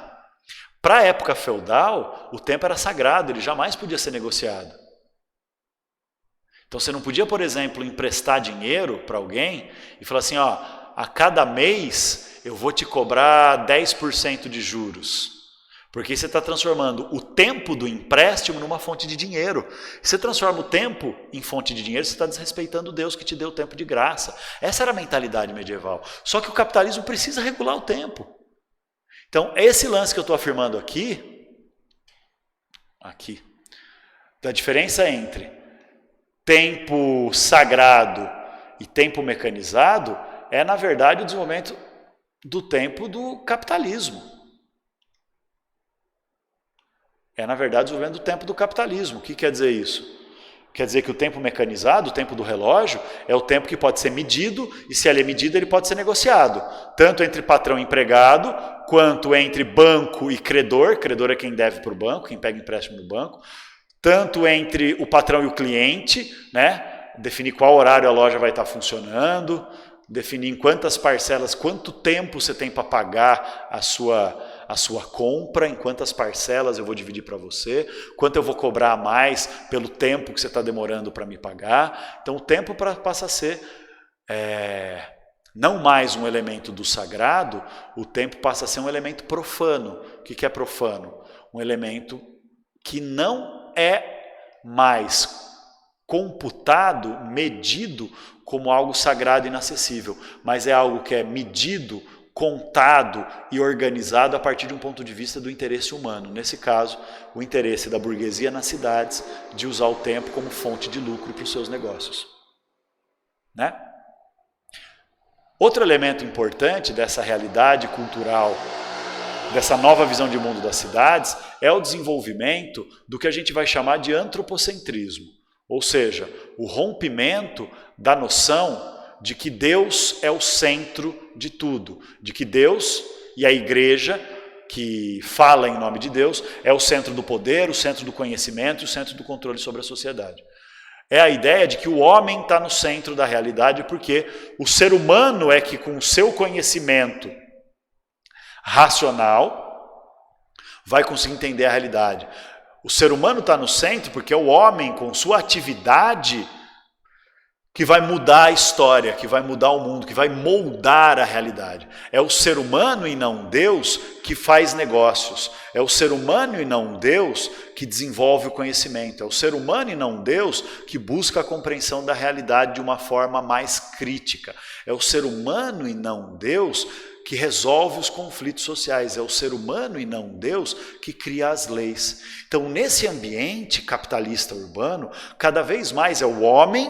Para a época feudal, o tempo era sagrado, ele jamais podia ser negociado. Então você não podia, por exemplo, emprestar dinheiro para alguém e falar assim, ó, a cada mês eu vou te cobrar 10% de juros. Porque você está transformando o tempo do empréstimo numa fonte de dinheiro. Se você transforma o tempo em fonte de dinheiro, você está desrespeitando Deus que te deu o tempo de graça. Essa era a mentalidade medieval. Só que o capitalismo precisa regular o tempo. Então, esse lance que eu estou afirmando aqui, da diferença entre tempo sagrado e tempo mecanizado, é, na verdade, o desenvolvimento do tempo do capitalismo. É, na verdade, o desenvolvimento do tempo do capitalismo. O que quer dizer isso? Quer dizer que o tempo mecanizado, o tempo do relógio, é o tempo que pode ser medido, e se ele é medido, ele pode ser negociado. Tanto entre patrão e empregado, quanto entre banco e credor. Credor é quem deve para o banco, quem pega empréstimo no banco. Tanto entre o patrão e o cliente, né? Definir qual horário a loja vai estar funcionando, definir em quantas parcelas, quanto tempo você tem para pagar a sua compra, em quantas parcelas eu vou dividir para você, quanto eu vou cobrar a mais pelo tempo que você está demorando para me pagar. Então o tempo passa a ser não mais um elemento do sagrado, o tempo passa a ser um elemento profano. O que é profano? Um elemento que não é mais computado, medido como algo sagrado e inacessível, mas é algo que é medido, contado e organizado a partir de um ponto de vista do interesse humano. Nesse caso, o interesse da burguesia nas cidades de usar o tempo como fonte de lucro para os seus negócios. Né? Outro elemento importante dessa realidade cultural, dessa nova visão de mundo das cidades, é o desenvolvimento do que a gente vai chamar de antropocentrismo. Ou seja, o rompimento da noção de que Deus é o centro de tudo, de que Deus e a igreja, que fala em nome de Deus, é o centro do poder, o centro do conhecimento e o centro do controle sobre a sociedade. É a ideia de que o homem está no centro da realidade porque o ser humano é que com o seu conhecimento racional vai conseguir entender a realidade. O ser humano está no centro porque o homem, com sua atividade, que vai mudar a história, que vai mudar o mundo, que vai moldar a realidade. É o ser humano e não Deus que faz negócios. É o ser humano e não Deus que desenvolve o conhecimento. É o ser humano e não Deus que busca a compreensão da realidade de uma forma mais crítica. É o ser humano e não Deus que resolve os conflitos sociais. É o ser humano e não Deus que cria as leis. Então, nesse ambiente capitalista urbano, cada vez mais é o homem,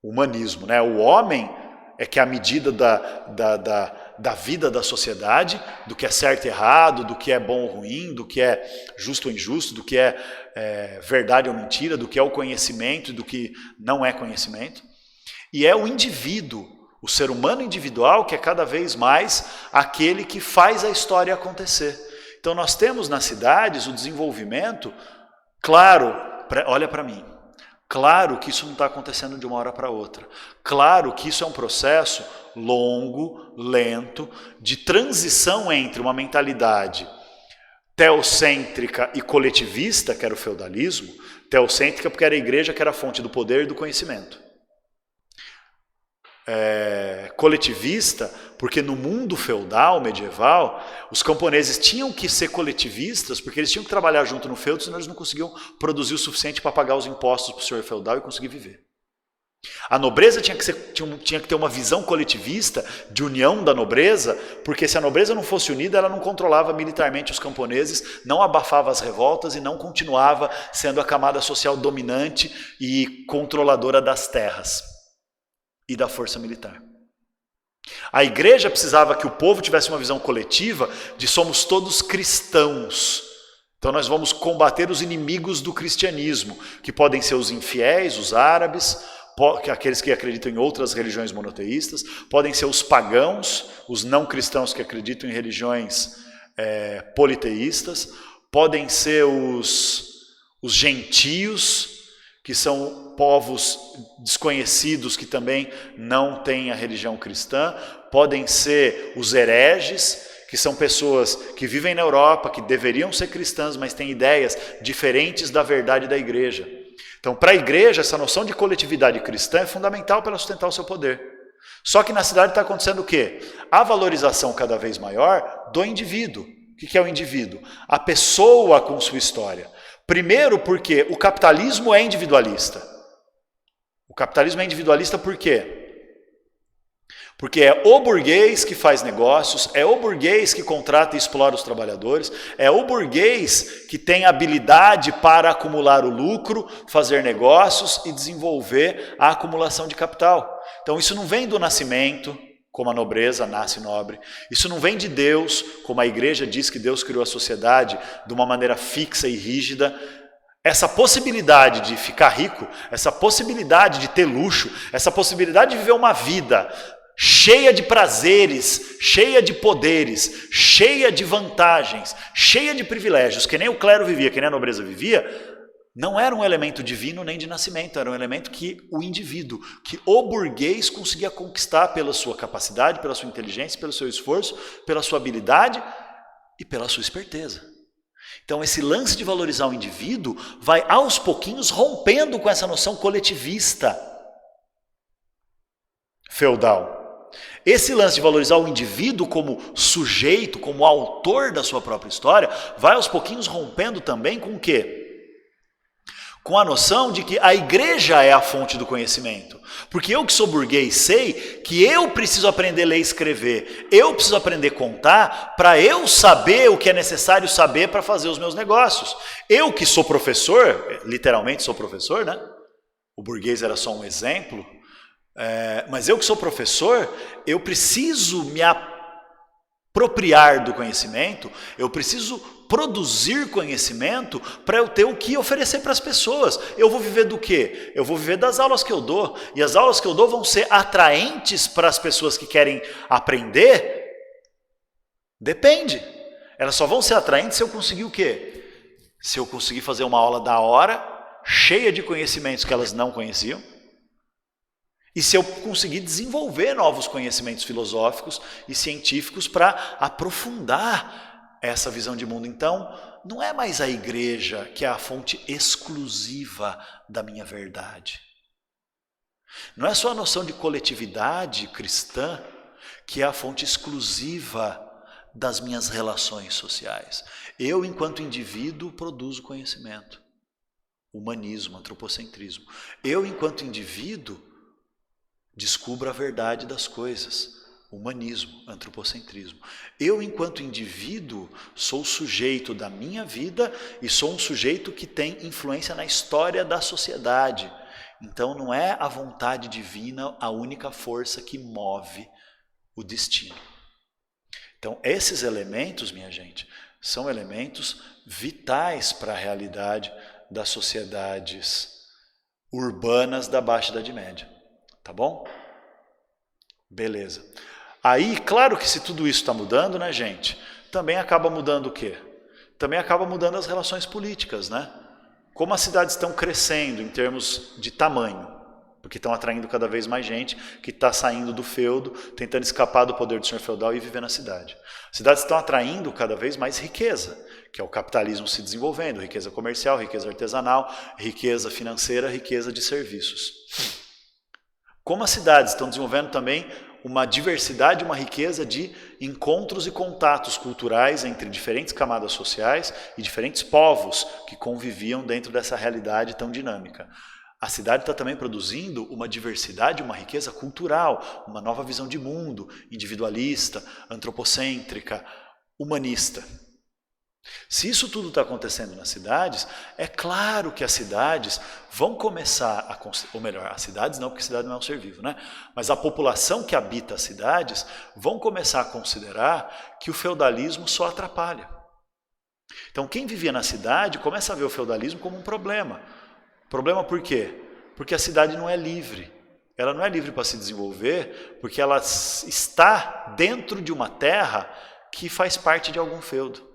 o humanismo, né? O homem é que é a medida da vida da sociedade, do que é certo e errado, do que é bom ou ruim, do que é justo ou injusto, do que é verdade ou mentira, do que é o conhecimento e do que não é conhecimento. E é o indivíduo, o ser humano individual, que é cada vez mais aquele que faz a história acontecer. Então nós temos nas cidades o desenvolvimento, claro, olha para mim, claro que isso não está acontecendo de uma hora para outra. Claro que isso é um processo longo, lento, de transição entre uma mentalidade teocêntrica e coletivista, que era o feudalismo, teocêntrica porque era a igreja que era a fonte do poder e do conhecimento. Coletivista, porque no mundo feudal, medieval, os camponeses tinham que ser coletivistas, porque eles tinham que trabalhar junto no feudo, senão eles não conseguiam produzir o suficiente para pagar os impostos para o senhor feudal e conseguir viver. A nobreza tinha que ter uma visão coletivista de união da nobreza, porque se a nobreza não fosse unida, ela não controlava militarmente os camponeses, não abafava as revoltas e não continuava sendo a camada social dominante e controladora das terras e da força militar. A igreja precisava que o povo tivesse uma visão coletiva de somos todos cristãos. Então nós vamos combater os inimigos do cristianismo, que podem ser os infiéis, os árabes, aqueles que acreditam em outras religiões monoteístas, podem ser os pagãos, os não cristãos que acreditam em religiões politeístas, podem ser os gentios, que são povos desconhecidos que também não têm a religião cristã, podem ser os hereges, que são pessoas que vivem na Europa, que deveriam ser cristãs, mas têm ideias diferentes da verdade da igreja. Então, para a igreja, essa noção de coletividade cristã é fundamental para sustentar o seu poder. Só que na cidade está acontecendo o quê? A valorização cada vez maior do indivíduo. O que é o indivíduo? A pessoa com sua história. Primeiro porque o capitalismo é individualista. O capitalismo é individualista por quê? Porque é o burguês que faz negócios, é o burguês que contrata e explora os trabalhadores, é o burguês que tem habilidade para acumular o lucro, fazer negócios e desenvolver a acumulação de capital. Então isso não vem do nascimento, como a nobreza nasce nobre. Isso não vem de Deus, como a igreja diz que Deus criou a sociedade de uma maneira fixa e rígida. Essa possibilidade de ficar rico, essa possibilidade de ter luxo, essa possibilidade de viver uma vida cheia de prazeres, cheia de poderes, cheia de vantagens, cheia de privilégios, que nem o clero vivia, que nem a nobreza vivia, não era um elemento divino nem de nascimento, era um elemento que o indivíduo, que o burguês conseguia conquistar pela sua capacidade, pela sua inteligência, pelo seu esforço, pela sua habilidade e pela sua esperteza. Então esse lance de valorizar o indivíduo vai aos pouquinhos rompendo com essa noção coletivista feudal. Esse lance de valorizar o indivíduo como sujeito, como autor da sua própria história, vai aos pouquinhos rompendo também com o quê? Com a noção de que a igreja é a fonte do conhecimento. Porque eu que sou burguês sei que eu preciso aprender a ler e escrever, eu preciso aprender a contar para eu saber o que é necessário saber para fazer os meus negócios. Eu que sou professor, literalmente sou professor, né? O burguês era só um exemplo, mas eu que sou professor, eu preciso me apropriar do conhecimento, eu preciso produzir conhecimento para eu ter o que oferecer para as pessoas. Eu vou viver do quê? Eu vou viver das aulas que eu dou. E as aulas que eu dou vão ser atraentes para as pessoas que querem aprender? Depende. Elas só vão ser atraentes se eu conseguir o quê? Se eu conseguir fazer uma aula da hora, cheia de conhecimentos que elas não conheciam, e se eu conseguir desenvolver novos conhecimentos filosóficos e científicos para aprofundar essa visão de mundo. Então, não é mais a igreja que é a fonte exclusiva da minha verdade. Não é só a noção de coletividade cristã que é a fonte exclusiva das minhas relações sociais. Eu, enquanto indivíduo, produzo conhecimento. Humanismo, antropocentrismo. Eu, enquanto indivíduo, descubro a verdade das coisas. Humanismo, antropocentrismo. Eu, enquanto indivíduo, sou sujeito da minha vida e sou um sujeito que tem influência na história da sociedade. Então não é a vontade divina a única força que move o destino. Então esses elementos, minha gente, são elementos vitais para a realidade das sociedades urbanas da Baixa Idade Média. Tá bom? Beleza. Aí, claro que se tudo isso está mudando, né, gente? Também acaba mudando o quê? Também acaba mudando as relações políticas, né? Como as cidades estão crescendo em termos de tamanho, porque estão atraindo cada vez mais gente que está saindo do feudo, tentando escapar do poder do senhor feudal e viver na cidade. As cidades estão atraindo cada vez mais riqueza, que é o capitalismo se desenvolvendo, riqueza comercial, riqueza artesanal, riqueza financeira, riqueza de serviços. Como as cidades estão desenvolvendo também uma diversidade, uma riqueza de encontros e contatos culturais entre diferentes camadas sociais e diferentes povos que conviviam dentro dessa realidade tão dinâmica. A cidade está também produzindo uma diversidade, uma riqueza cultural, uma nova visão de mundo, individualista, antropocêntrica, humanista. Se isso tudo está acontecendo nas cidades, é claro que as cidades vão começar ou melhor, as cidades não, porque a cidade não é um ser vivo, né? Mas a população que habita as cidades vão começar a considerar que o feudalismo só atrapalha. Então quem vivia na cidade começa a ver o feudalismo como um problema. Problema por quê? Porque a cidade não é livre. Ela não é livre para se desenvolver, porque ela está dentro de uma terra que faz parte de algum feudo.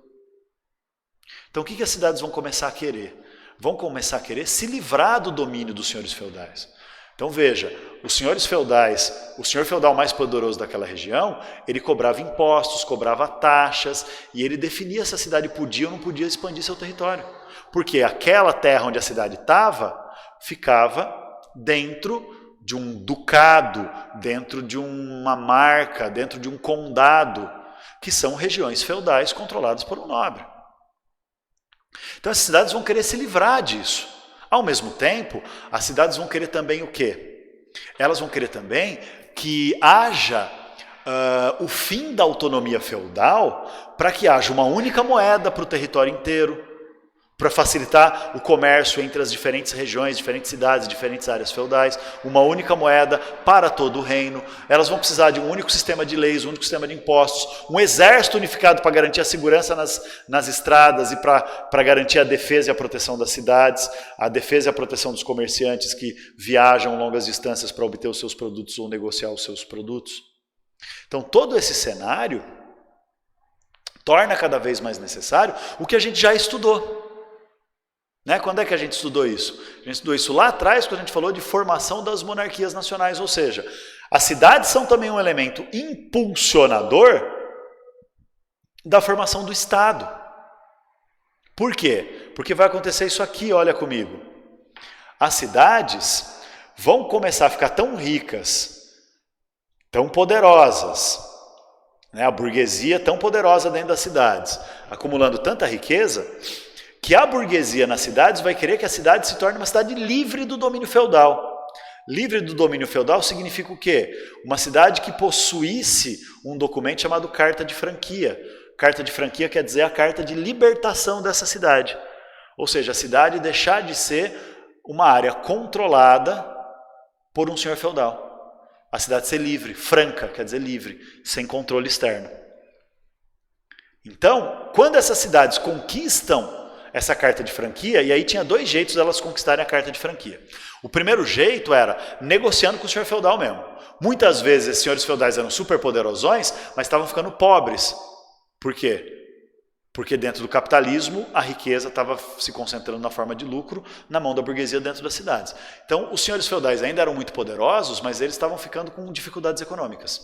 Então o que as cidades vão começar a querer? Vão começar a querer se livrar do domínio dos senhores feudais. Então veja, os senhores feudais, o senhor feudal mais poderoso daquela região, ele cobrava impostos, cobrava taxas, e ele definia se a cidade podia ou não podia expandir seu território. Porque aquela terra onde a cidade estava, ficava dentro de um ducado, dentro de uma marca, dentro de um condado, que são regiões feudais controladas por um nobre. Então as cidades vão querer se livrar disso. Ao mesmo tempo, as cidades vão querer também o quê? Elas vão querer também que haja o fim da autonomia feudal para que haja uma única moeda para o território inteiro, para facilitar o comércio entre as diferentes regiões, diferentes cidades, diferentes áreas feudais, uma única moeda para todo o reino. Elas vão precisar de um único sistema de leis, um único sistema de impostos, um exército unificado para garantir a segurança nas estradas e para garantir a defesa e a proteção das cidades, a defesa e a proteção dos comerciantes que viajam longas distâncias para obter os seus produtos ou negociar os seus produtos. Então todo esse cenário torna cada vez mais necessário o que a gente já estudou. Né? Quando é que a gente estudou isso? A gente estudou isso lá atrás, quando a gente falou de formação das monarquias nacionais, ou seja, as cidades são também um elemento impulsionador da formação do Estado. Por quê? Porque vai acontecer isso aqui, olha comigo. As cidades vão começar a ficar tão ricas, tão poderosas, né? A burguesia tão poderosa dentro das cidades, acumulando tanta riqueza, que a burguesia nas cidades vai querer que a cidade se torne uma cidade livre do domínio feudal. Livre do domínio feudal significa o quê? Uma cidade que possuísse um documento chamado Carta de Franquia. Carta de Franquia quer dizer a carta de libertação dessa cidade. Ou seja, a cidade deixar de ser uma área controlada por um senhor feudal. A cidade ser livre, franca, quer dizer livre, sem controle externo. Então, quando essas cidades conquistam essa carta de franquia, e aí tinha dois jeitos delas conquistarem a carta de franquia. O primeiro jeito era negociando com o senhor feudal mesmo. Muitas vezes esses senhores feudais eram super poderosões, mas estavam ficando pobres. Por quê? Porque dentro do capitalismo a riqueza estava se concentrando na forma de lucro na mão da burguesia dentro das cidades. Então os senhores feudais ainda eram muito poderosos, mas eles estavam ficando com dificuldades econômicas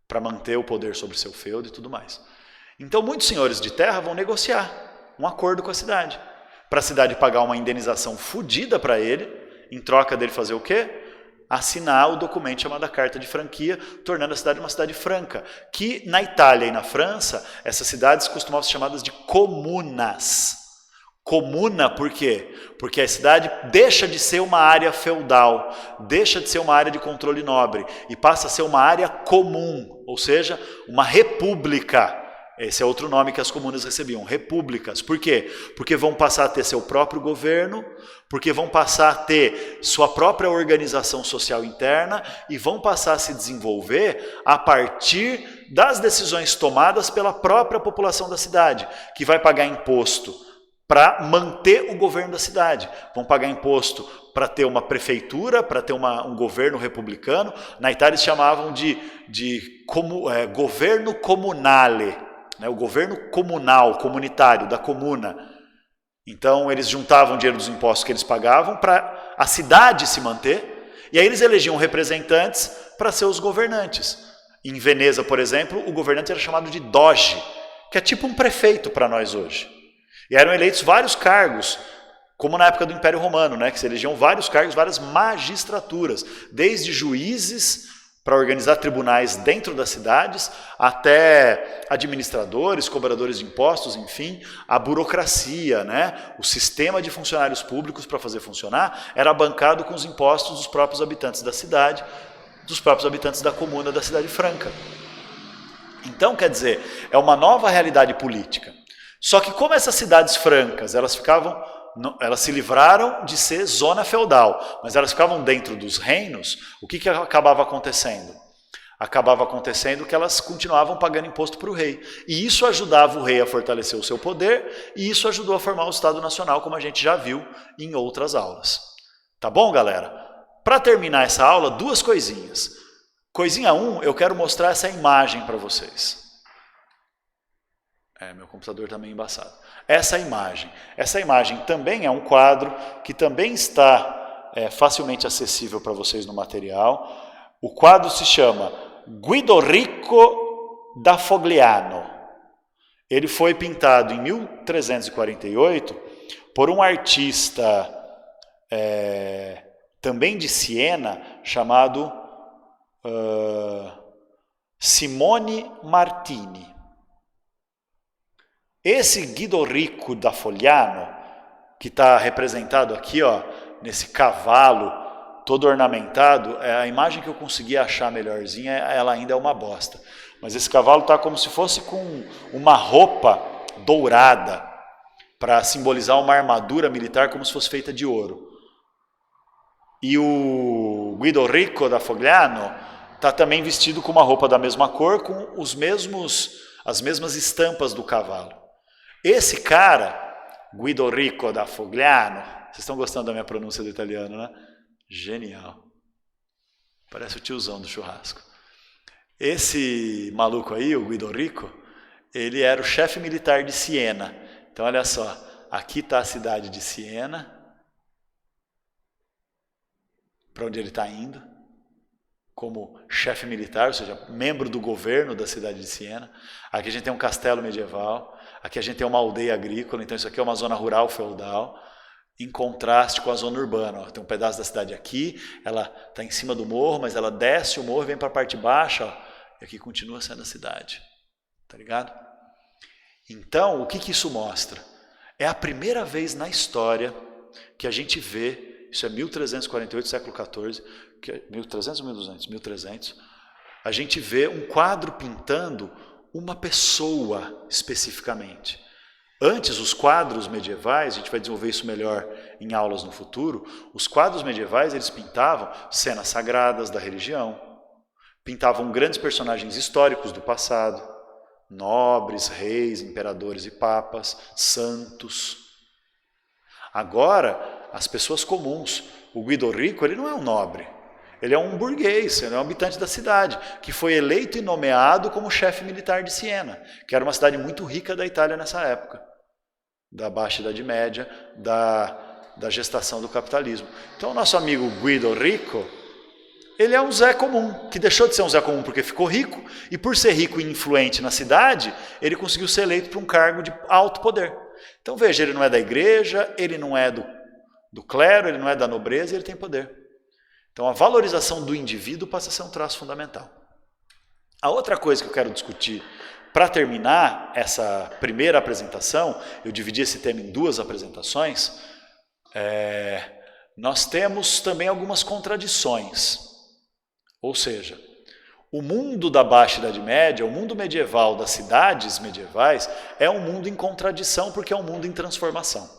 para manter o poder sobre seu feudo e tudo mais. Então muitos senhores de terra vão negociar um acordo com a cidade, para a cidade pagar uma indenização fodida para ele, em troca dele fazer o quê? assinar o documento chamado Carta de Franquia, tornando a cidade uma cidade franca, que na Itália e na França, essas cidades costumavam ser chamadas de comunas. Comuna por quê? Porque a cidade deixa de ser uma área feudal, deixa de ser uma área de controle nobre e passa a ser uma área comum, ou seja, uma república. Esse é outro nome que as comunas recebiam, repúblicas. Por quê? Porque vão passar a ter seu próprio governo, porque vão passar a ter sua própria organização social interna e vão passar a se desenvolver a partir das decisões tomadas pela própria população da cidade, que vai pagar imposto para manter o governo da cidade. Vão pagar imposto para ter uma prefeitura, para ter um governo republicano. Na Itália eles chamavam de governo comunale, né? O governo comunal, comunitário, da comuna. Então eles juntavam o dinheiro dos impostos que eles pagavam para a cidade se manter, e aí eles elegiam representantes para ser os governantes. Em Veneza, por exemplo, o governante era chamado de doge, que é tipo um prefeito para nós hoje. E eram eleitos vários cargos, como na época do Império Romano, né, que se elegiam vários cargos, várias magistraturas, desde juízes para organizar tribunais dentro das cidades, até administradores, cobradores de impostos, enfim, a burocracia, né, o sistema de funcionários públicos para fazer funcionar, era bancado com os impostos dos próprios habitantes da cidade, dos próprios habitantes da comuna da Cidade Franca. Então, quer dizer, é uma nova realidade política. Só que como essas cidades francas, elas se livraram de ser zona feudal, mas elas ficavam dentro dos reinos, o que acabava acontecendo? Acabava acontecendo que elas continuavam pagando imposto para o rei. E isso ajudava o rei a fortalecer o seu poder, e isso ajudou a formar o Estado Nacional, como a gente já viu em outras aulas. Tá bom, galera? Para terminar essa aula, duas coisinhas. Coisinha 1, eu quero mostrar essa imagem para vocês. Meu computador está meio embaçado. Essa imagem também é um quadro que também está facilmente acessível para vocês no material. O quadro se chama Guidorico da Fogliano. Ele foi pintado em 1348 por um artista também de Siena, chamado Simone Martini. Esse Guidorico da Fogliano, que está representado aqui, ó, nesse cavalo todo ornamentado, a imagem que eu consegui achar melhorzinha, ela ainda é uma bosta. Mas esse cavalo está como se fosse com uma roupa dourada, para simbolizar uma armadura militar como se fosse feita de ouro. E o Guidorico da Fogliano está também vestido com uma roupa da mesma cor, com as mesmas estampas do cavalo. Esse cara, Guidorico da Fogliano, vocês estão gostando da minha pronúncia do italiano, né? Genial. Parece o tiozão do churrasco. Esse maluco aí, o Guidorico, ele era o chefe militar de Siena. Então, olha só, aqui está a cidade de Siena, para onde ele está indo, como chefe militar, ou seja, membro do governo da cidade de Siena. Aqui a gente tem um castelo medieval, aqui a gente tem uma aldeia agrícola, então isso aqui é uma zona rural feudal, em contraste com a zona urbana. Ó, tem um pedaço da cidade aqui, ela está em cima do morro, mas ela desce o morro e vem para a parte baixa, ó, e aqui continua sendo a cidade. Tá ligado? Então, o que isso mostra? É a primeira vez na história que a gente vê, isso é 1348, século XIV, 1300 ou 1200? 1300. A gente vê um quadro pintando uma pessoa especificamente. Antes, os quadros medievais, a gente vai desenvolver isso melhor em aulas no futuro, os quadros medievais eles pintavam cenas sagradas da religião, pintavam grandes personagens históricos do passado, nobres, reis, imperadores e papas, santos. Agora, as pessoas comuns, o Guidorico, ele não é um nobre, ele é um burguês, ele é um habitante da cidade, que foi eleito e nomeado como chefe militar de Siena, que era uma cidade muito rica da Itália nessa época, da Baixa Idade Média, da gestação do capitalismo. Então, o nosso amigo Guidorico, ele é um Zé comum, que deixou de ser um Zé comum porque ficou rico, e por ser rico e influente na cidade, ele conseguiu ser eleito para um cargo de alto poder. Então, veja, ele não é da igreja, ele não é do clero, ele não é da nobreza, e ele tem poder. Então a valorização do indivíduo passa a ser um traço fundamental. A outra coisa que eu quero discutir para terminar essa primeira apresentação, eu dividi esse tema em 2 apresentações, nós temos também algumas contradições. Ou seja, o mundo da Baixa Idade Média, o mundo medieval das cidades medievais, é um mundo em contradição porque é um mundo em transformação.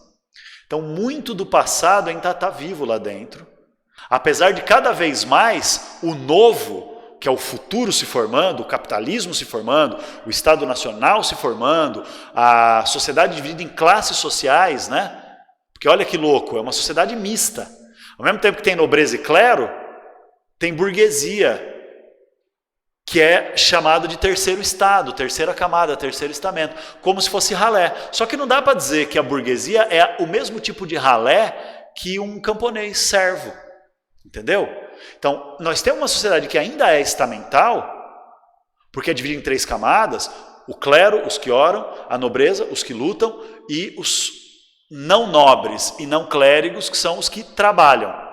Então, muito do passado ainda está vivo lá dentro. Apesar de cada vez mais o novo, que é o futuro se formando, o capitalismo se formando, o Estado Nacional se formando, a sociedade dividida em classes sociais, né? Porque olha que louco, é uma sociedade mista. Ao mesmo tempo que tem nobreza e clero, tem burguesia, que é chamado de terceiro estado, terceira camada, terceiro estamento, como se fosse ralé. Só que não dá para dizer que a burguesia é o mesmo tipo de ralé que um camponês servo, entendeu? Então, nós temos uma sociedade que ainda é estamental, porque é dividida em 3 camadas, o clero, os que oram, a nobreza, os que lutam, e os não nobres e não clérigos, que são os que trabalham.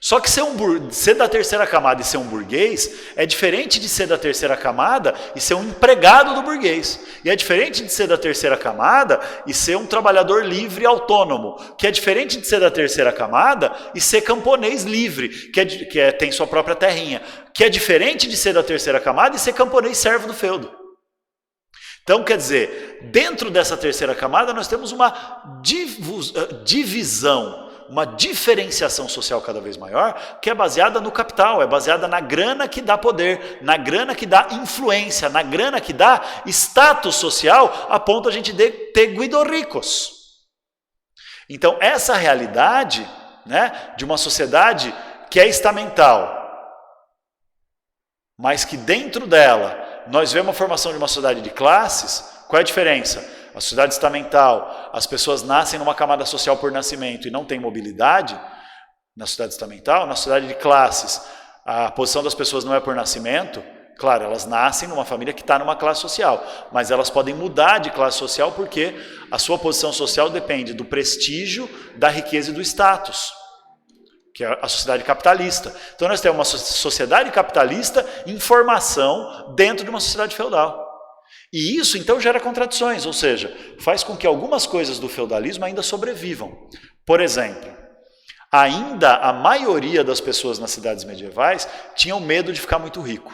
Só que ser da terceira camada e ser um burguês é diferente de ser da terceira camada e ser um empregado do burguês. E é diferente de ser da terceira camada e ser um trabalhador livre e autônomo. Que é diferente de ser da terceira camada e ser camponês livre, que tem sua própria terrinha. Que é diferente de ser da terceira camada e ser camponês servo do feudo. Então, quer dizer, dentro dessa terceira camada nós temos uma divisão, uma diferenciação social cada vez maior, que é baseada no capital, é baseada na grana que dá poder, na grana que dá influência, na grana que dá status social, a ponto a gente de ter guidorricos. Então, essa realidade, né, de uma sociedade que é estamental, mas que dentro dela nós vemos a formação de uma sociedade de classes, qual é a diferença? A sociedade estamental, as pessoas nascem numa camada social por nascimento e não tem mobilidade. Na sociedade estamental, na sociedade de classes, a posição das pessoas não é por nascimento. Claro, elas nascem numa família que está numa classe social, mas elas podem mudar de classe social porque a sua posição social depende do prestígio, da riqueza e do status, que é a sociedade capitalista. Então nós temos uma sociedade capitalista em formação dentro de uma sociedade feudal. E isso então gera contradições, ou seja, faz com que algumas coisas do feudalismo ainda sobrevivam. Por exemplo, ainda a maioria das pessoas nas cidades medievais tinham medo de ficar muito rico.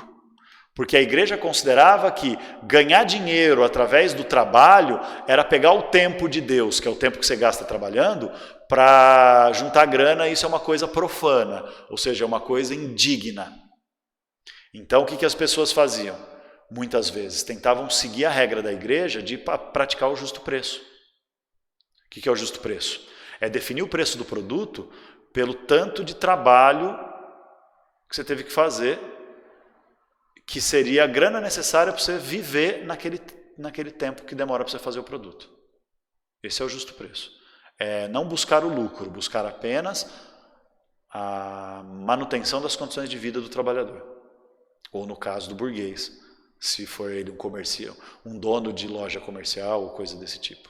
Porque a igreja considerava que ganhar dinheiro através do trabalho era pegar o tempo de Deus, que é o tempo que você gasta trabalhando, para juntar grana, e isso é uma coisa profana, ou seja, é uma coisa indigna. Então o que as pessoas faziam? Muitas vezes tentavam seguir a regra da igreja de praticar o justo preço. O que é o justo preço? É definir o preço do produto pelo tanto de trabalho que você teve que fazer, que seria a grana necessária para você viver naquele tempo que demora para você fazer o produto. Esse é o justo preço. É não buscar o lucro, buscar apenas a manutenção das condições de vida do trabalhador. Ou no caso do burguês, se for ele um dono de loja comercial ou coisa desse tipo.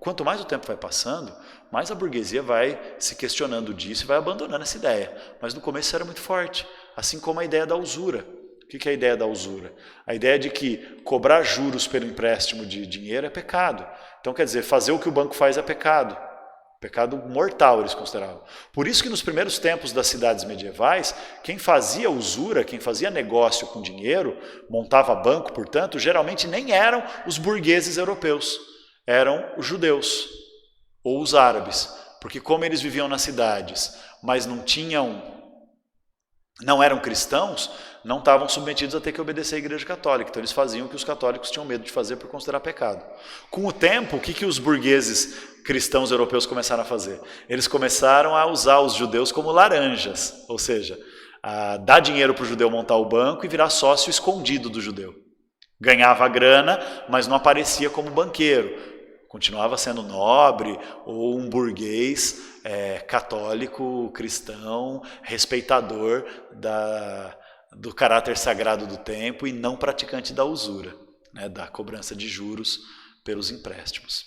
Quanto mais o tempo vai passando, mais a burguesia vai se questionando disso e vai abandonando essa ideia. Mas no começo era muito forte, assim como a ideia da usura. O que é a ideia da usura? A ideia de que cobrar juros pelo empréstimo de dinheiro é pecado. Então quer dizer, fazer o que o banco faz é pecado. Pecado mortal, eles consideravam. Por isso que nos primeiros tempos das cidades medievais, quem fazia usura, quem fazia negócio com dinheiro, montava banco, portanto, geralmente nem eram os burgueses europeus, eram os judeus ou os árabes. Porque como eles viviam nas cidades, mas não eram cristãos, não estavam submetidos a ter que obedecer à igreja católica. Então eles faziam o que os católicos tinham medo de fazer por considerar pecado. Com o tempo, o que os burgueses cristãos europeus começaram a fazer? Eles começaram a usar os judeus como laranjas, ou seja, a dar dinheiro para o judeu montar o banco e virar sócio escondido do judeu. Ganhava a grana, mas não aparecia como banqueiro. Continuava sendo nobre ou um burguês católico, cristão, respeitador do caráter sagrado do tempo e não praticante da usura, né, da cobrança de juros pelos empréstimos.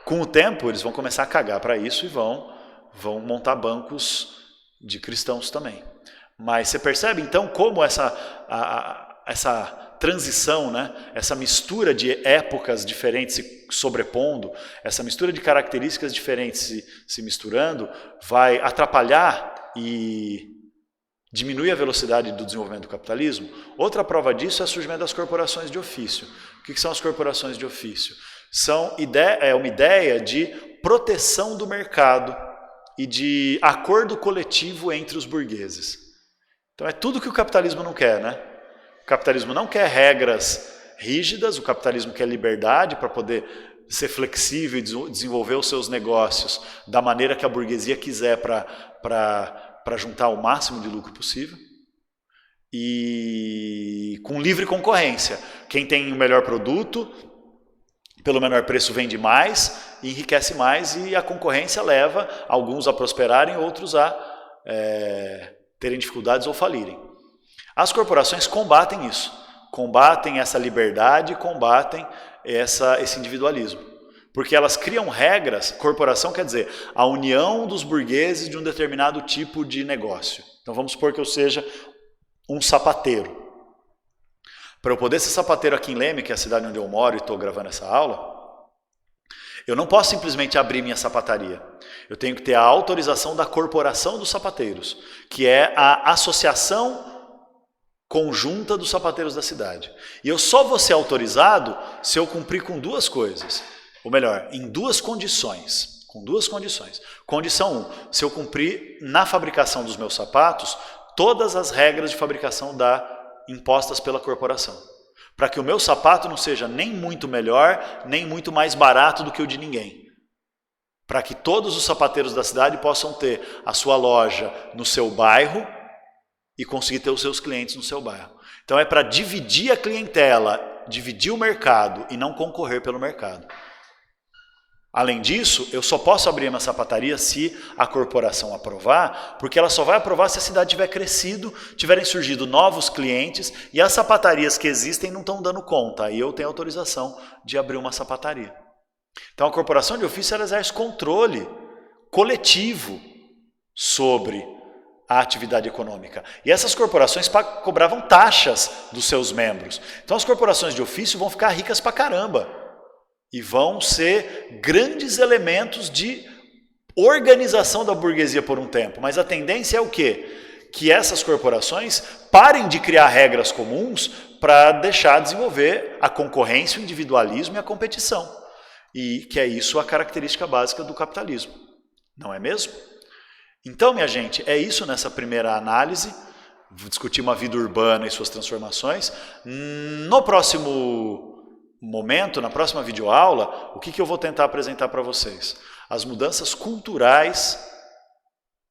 Com o tempo, eles vão começar a cagar para isso e vão vão montar bancos de cristãos também. Mas você percebe então como essa transição, né? Essa mistura de épocas diferentes se sobrepondo, essa mistura de características diferentes se misturando, vai atrapalhar e diminuir a velocidade do desenvolvimento do capitalismo? Outra prova disso é o surgimento das corporações de ofício. O que são as corporações de ofício? É uma ideia de proteção do mercado e de acordo coletivo entre os burgueses. Então é tudo que o capitalismo não quer, né? O capitalismo não quer regras rígidas, o capitalismo quer liberdade para poder ser flexível e desenvolver os seus negócios da maneira que a burguesia quiser para juntar o máximo de lucro possível. E com livre concorrência. Quem tem o melhor produto, pelo menor preço vende mais, enriquece mais e a concorrência leva alguns a prosperarem, outros a terem dificuldades ou falirem. As corporações combatem isso, combatem essa liberdade, combatem esse individualismo. Porque elas criam regras, corporação quer dizer a união dos burgueses de um determinado tipo de negócio. Então vamos supor que eu seja um sapateiro. Para eu poder ser sapateiro aqui em Leme, que é a cidade onde eu moro e estou gravando essa aula, eu não posso simplesmente abrir minha sapataria. Eu tenho que ter a autorização da Corporação dos Sapateiros, que é a associação conjunta dos sapateiros da cidade. E eu só vou ser autorizado se eu cumprir com duas coisas. Ou melhor, em duas condições. Com duas condições. Condição 1, se eu cumprir na fabricação dos meus sapatos todas as regras de fabricação impostas pela corporação. Para que o meu sapato não seja nem muito melhor, nem muito mais barato do que o de ninguém. Para que todos os sapateiros da cidade possam ter a sua loja no seu bairro e conseguir ter os seus clientes no seu bairro. Então é para dividir a clientela, dividir o mercado e não concorrer pelo mercado. Além disso, eu só posso abrir uma sapataria se a corporação aprovar, porque ela só vai aprovar se a cidade tiver crescido, tiverem surgido novos clientes e as sapatarias que existem não estão dando conta. Aí eu tenho autorização de abrir uma sapataria. Então a corporação de ofício ela exerce controle coletivo sobre a atividade econômica. E essas corporações cobravam taxas dos seus membros. Então as corporações de ofício vão ficar ricas pra caramba. E vão ser grandes elementos de organização da burguesia por um tempo. Mas a tendência é o quê? Que essas corporações parem de criar regras comuns para deixar desenvolver a concorrência, o individualismo e a competição. E que é isso a característica básica do capitalismo. Não é mesmo? Então, minha gente, é isso nessa primeira análise. Vou discutir uma vida urbana e suas transformações. No próximo momento, na próxima videoaula, o que eu vou tentar apresentar para vocês? As mudanças culturais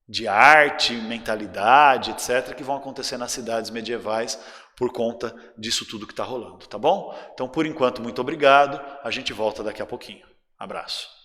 de arte, mentalidade, etc., que vão acontecer nas cidades medievais por conta disso tudo que está rolando, tá bom? Então, por enquanto, muito obrigado. A gente volta daqui a pouquinho. Abraço.